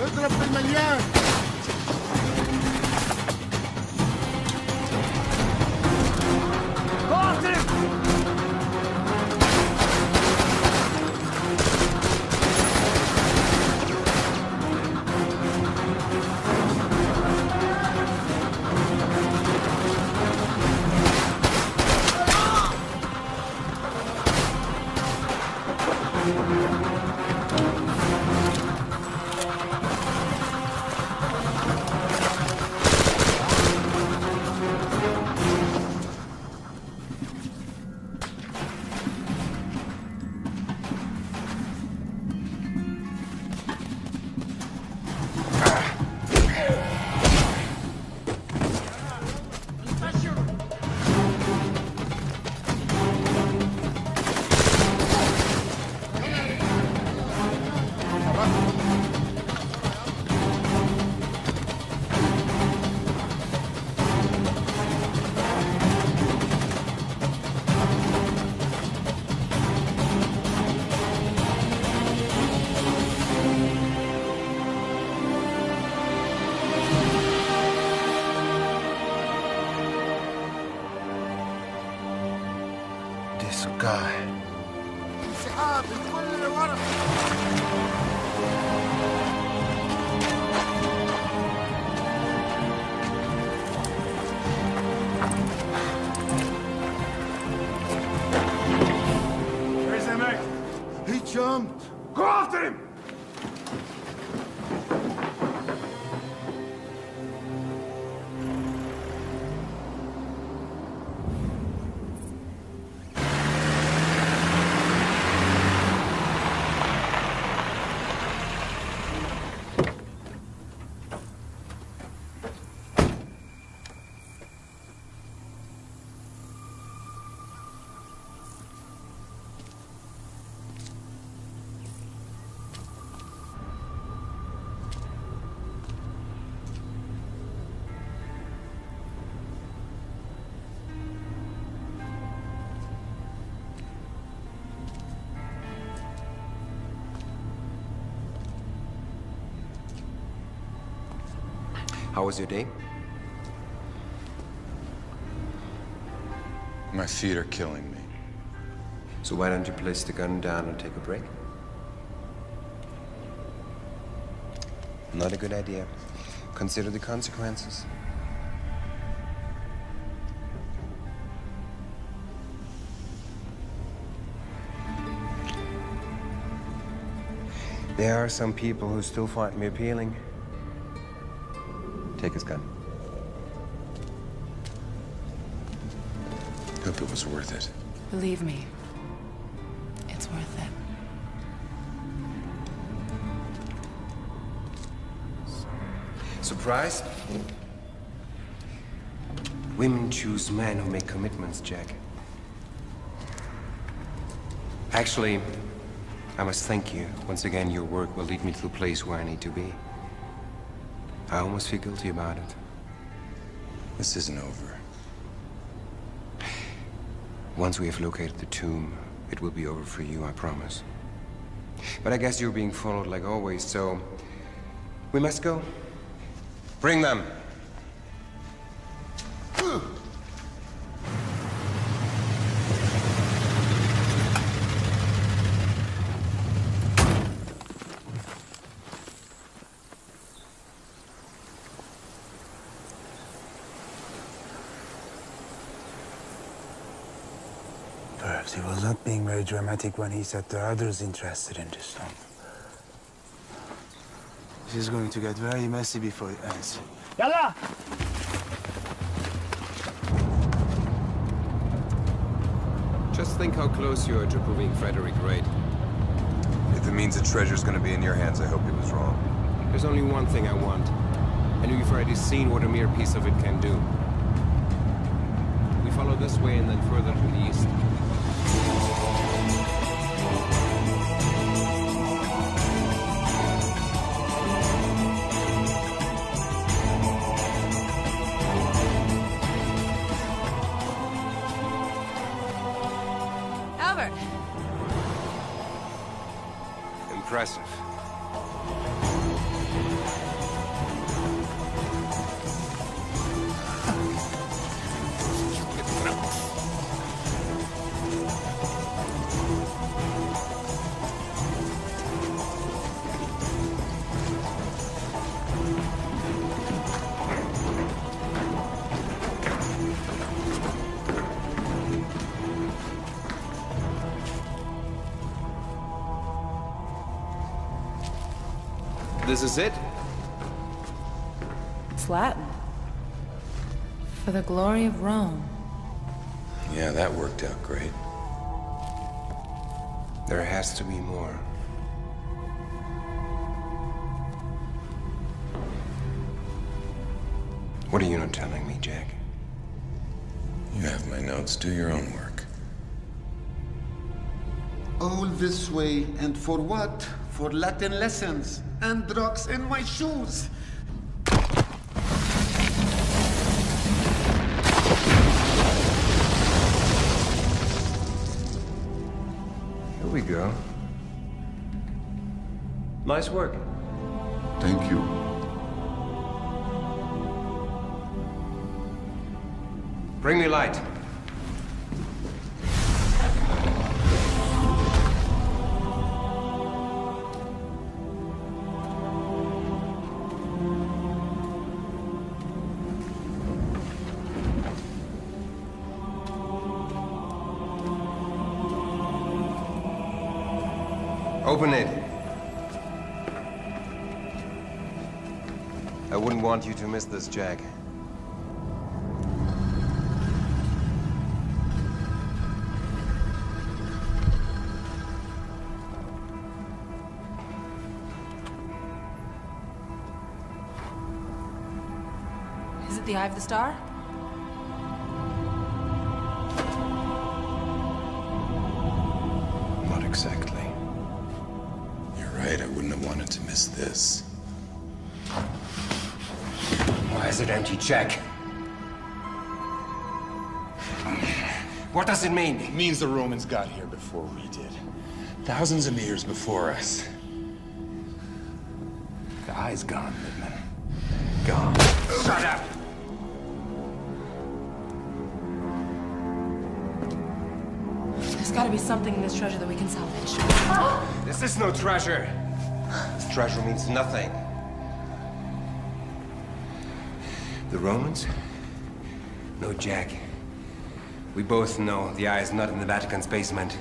اضرب في المليان. This guy. انسحاب الكل لورا. Where's the mech? He jumped. Go after him! How was your day? My feet are killing me. So why don't you place the gun down and take a break? Not a good idea. Consider the consequences. There are some people who still find me appealing. Take his gun. Hope it was worth it. Believe me, it's worth it. Surprised? Women choose men who make commitments, Jack. Actually, I must thank you. Once again, your work will lead me to the place where I need to be. I almost feel guilty about it. This isn't over. Once we have located the tomb, it will be over for you, I promise. But I guess you're being followed like always, so we must go. Bring them! Perhaps he was not being very dramatic when he said there are others interested in this tomb. This is going to get very messy before it ends. Yalla! Just think how close you are to proving Frederick right. If it means the treasure's gonna be in your hands, I hope he was wrong. There's only one thing I want. And you've already seen what a mere piece of it can do. We follow this way and then further to the east. Albert! Impressive. This is it? It's Latin. For the glory of Rome. Yeah, that worked out great. There has to be more. What are you not telling me, Jack? You have my notes. Do your own work. All this way, and for what? For Latin lessons and drugs in my shoes. Here we go. Nice work. Thank you. Bring me light. Open it. I wouldn't want you to miss this, Jack. Is it the Eye of the Star? Not exactly. Right, I wouldn't have wanted to miss this. Why is it empty, Jack? What does it mean? It means the Romans got here before we did. Thousands of years before us. The eye's gone, Littman. gone. Shut up! There's gotta be something in this treasure that we can salvage. This is no treasure. This treasure means nothing. The Romans? No, Jack. We both know the eye is not in the Vatican's basement.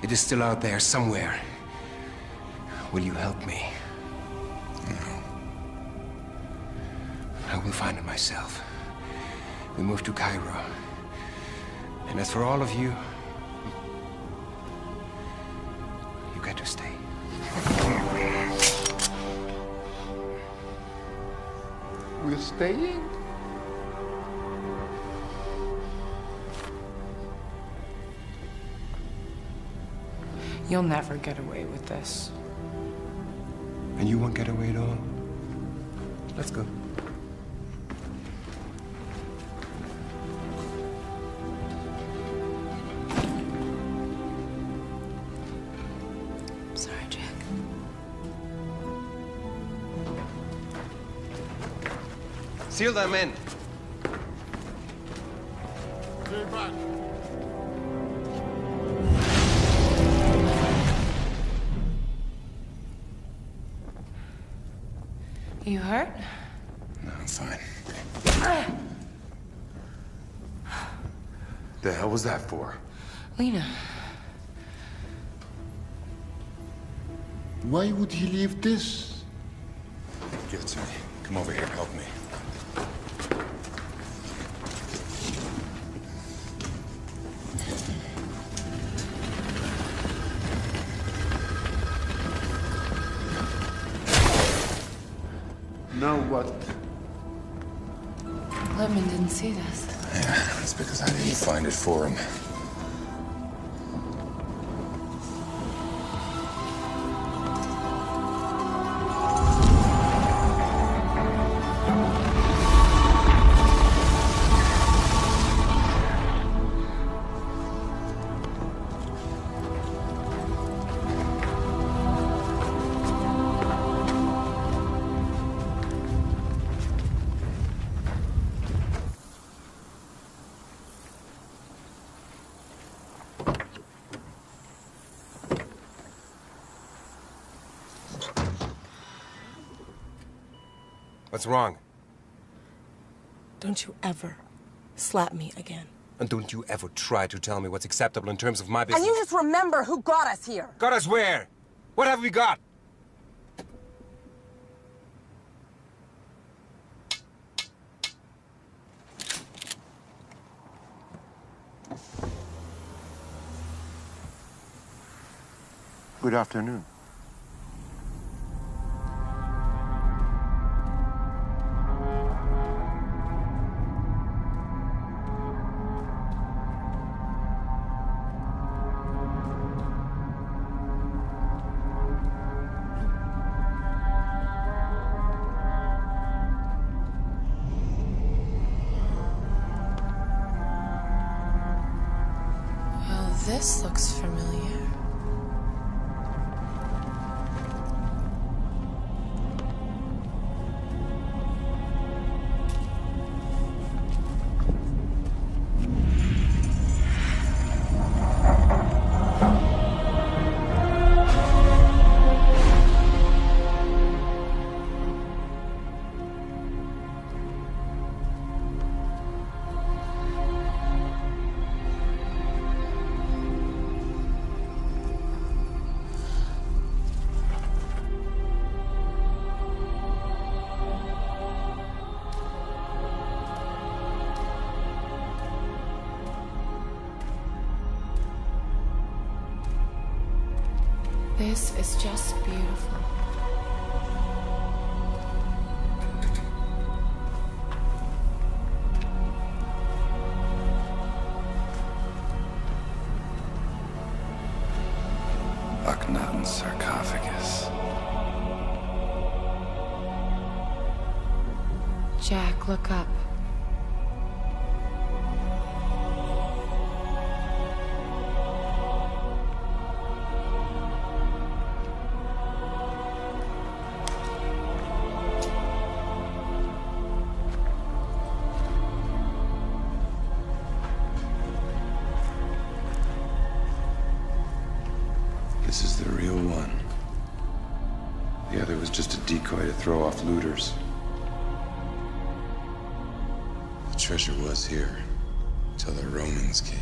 It is still out there somewhere. Will you help me? No. I will find it myself. We move to Cairo. And as for all of you, you get to stay. We're staying? You'll never get away with this. And you won't get away at all? Let's go. Sorry, Jack. Seal them in. Stay back. You hurt? No, I'm fine. The hell was that for? Lena. Why would he leave this? Give it to me. Come over here, help me. Now what? Lippman didn't see this. Yeah, that's because I didn't find it for him. What's wrong? Don't you ever slap me again. And don't you ever try to tell me what's acceptable in terms of my business. And you just remember who got us here. Got us where? What have we got? Good afternoon. Well, this looks familiar. This is just beautiful. Akhenaten's sarcophagus. Jack, look up. This is the real one. The other was just a decoy to throw off looters. The treasure was here until the Romans came.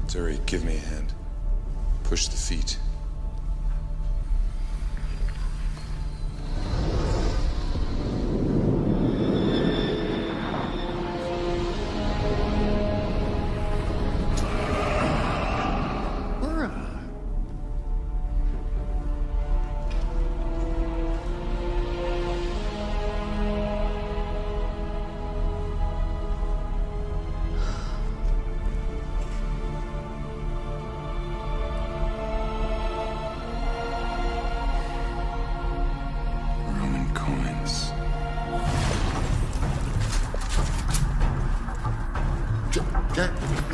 Zuri, give me a hand. Push the feet.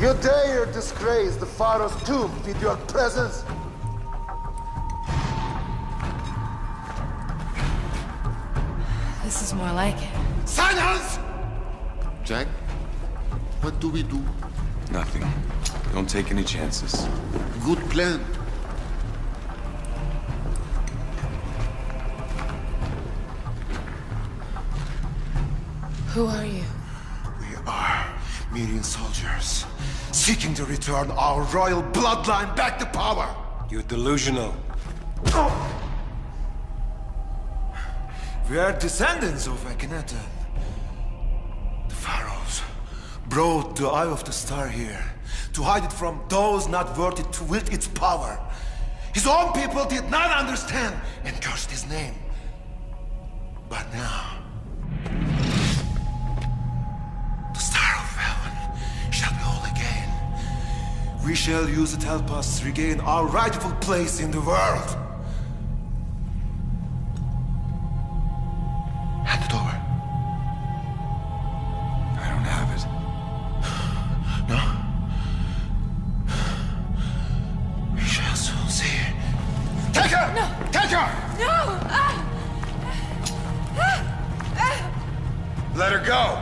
You dare disgrace the pharaoh's tomb with your presence? This is more like it. Silence! Jack, what do we do? Nothing. Don't take any chances. Good plan. Who are you? We are Mirian soldiers, seeking to return our royal bloodline back to power. You're delusional. We are descendants of Akhenaten. The pharaohs brought the Eye of the Star here to hide it from those not worthy to wield its power. His own people did not understand and cursed his name. But now, the Star of Heaven shall be whole again. We shall use it to help us regain our rightful place in the world. Hand it over. I don't have it. No? We shall soon see. Take her! No! Take her! No! Let her go!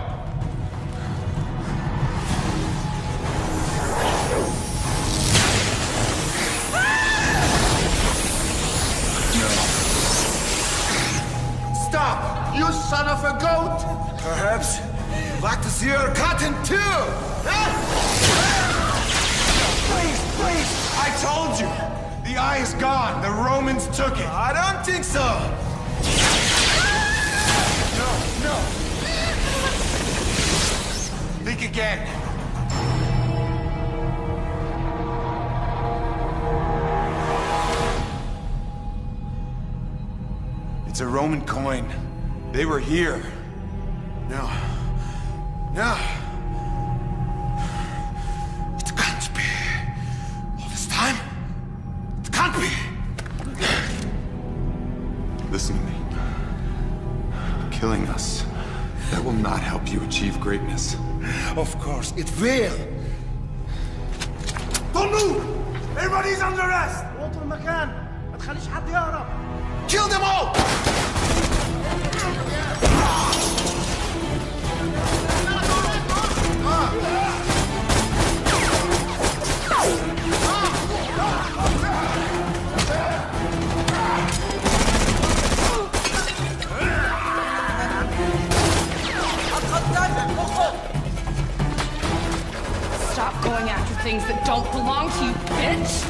Stop! You son of a goat! Perhaps you'd like to see her cut in two! Please, please! I told you! The eye is gone. The Romans took it. I don't think so! No, no! Think again. It's a Roman coin. They were here. No. No. It can't be. All this time? It can't be. Listen to me. Killing us, that will not help you achieve greatness. Of course, it will. Don't move! Everybody's under arrest! وطوا المكان ما تخليش حد يهرب. Kill them all! Stop going after things that don't belong to you, bitch!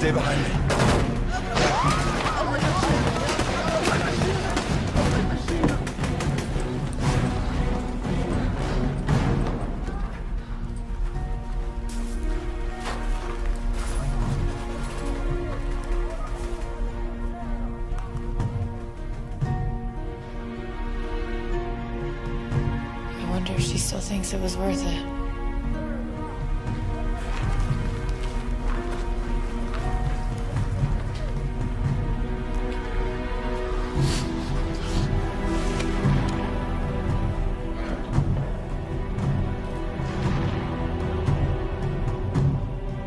Stay behind me. I wonder if she still thinks it was worth it.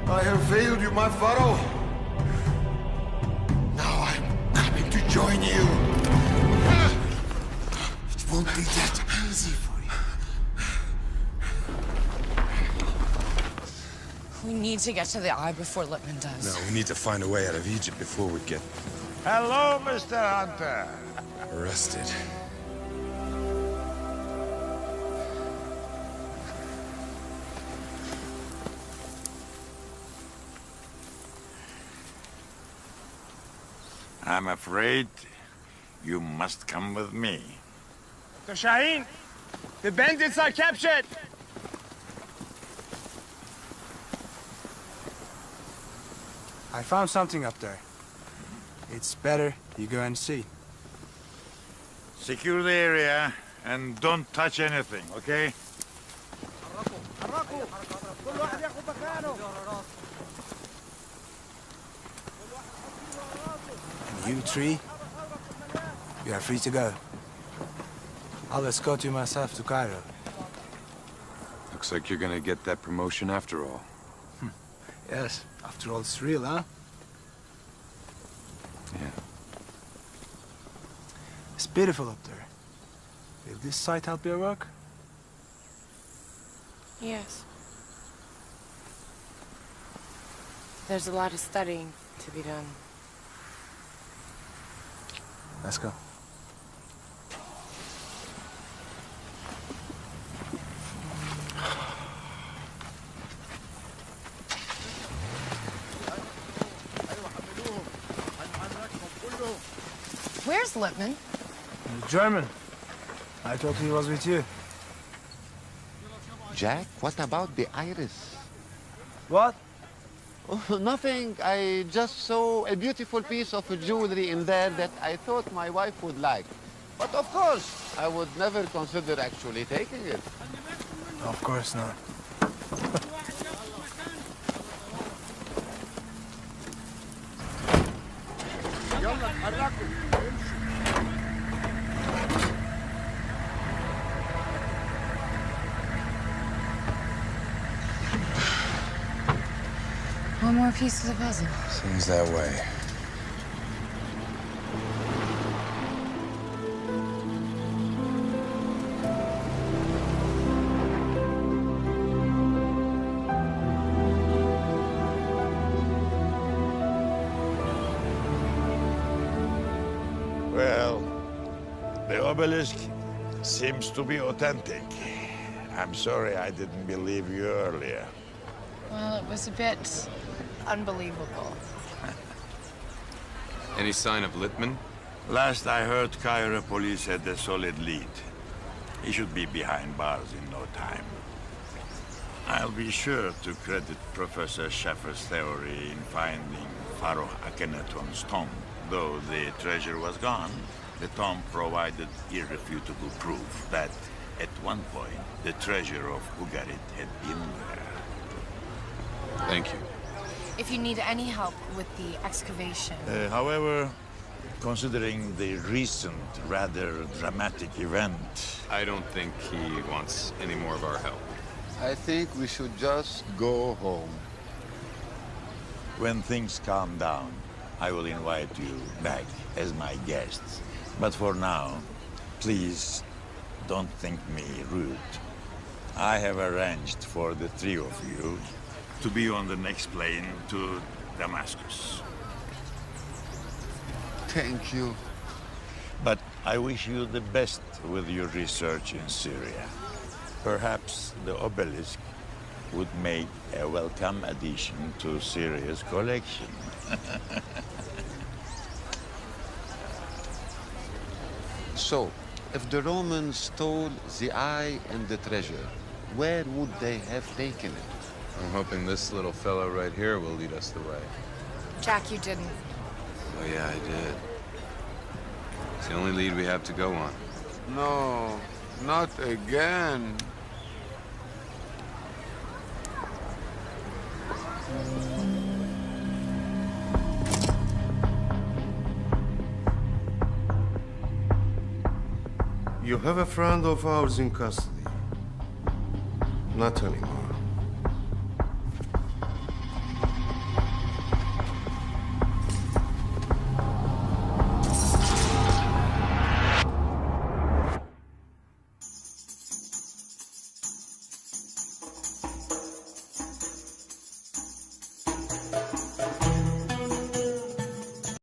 I have failed you, my pharaoh. Now I'm coming to join you. It won't be that easy for you. We need to get to the eye before Lippman does. No, we need to find a way out of Egypt before we get Hello, Mr. Hunter. arrested. I'm afraid you must come with me. Dr. Shaheen, the bandits are captured. I found something up there. It's better you go and see. Secure the area and don't touch anything, okay? And you three, you are free to go. I'll escort you myself to Cairo. Looks like you're gonna get that promotion after all. Yes, after all, it's real, huh? Yeah. It's beautiful up there. Will this site help your work? Yes. There's a lot of studying to be done. Let's go. Where's Lippman? German. I thought he was with you. Jack, what about the iris? What? Oh, nothing. I just saw a beautiful piece of jewelry in there that I thought my wife would like. But of course, I would never consider actually taking it. Of course not. One more piece of the puzzle. Seems that way. Well, the obelisk seems to be authentic. I'm sorry I didn't believe you earlier. Well, it was a bit unbelievable. Any sign of Lippman? Last I heard, Cairo police had a solid lead. He should be behind bars in no time. I'll be sure to credit Professor Schaffer's theory in finding Pharaoh Akhenaton's tomb. Though the treasure was gone, the tomb provided irrefutable proof that, at one point, the treasure of Ugarit had been there. Thank you. If you need any help with the excavation... However, considering the recent, rather dramatic event... I don't think he wants any more of our help. I think we should just go home. When things calm down, I will invite you back as my guests. But for now, please don't think me rude. I have arranged for the three of you to be on the next plane to Damascus. Thank you. But I wish you the best with your research in Syria. Perhaps the obelisk would make a welcome addition to Syria's collection. So, if the Romans stole the eye and the treasure, where would they have taken it? I'm hoping this little fellow right here will lead us the way. Jack, you didn't. Oh yeah, I did. It's the only lead we have to go on. No, not again. You have a friend of ours in custody. Not anymore.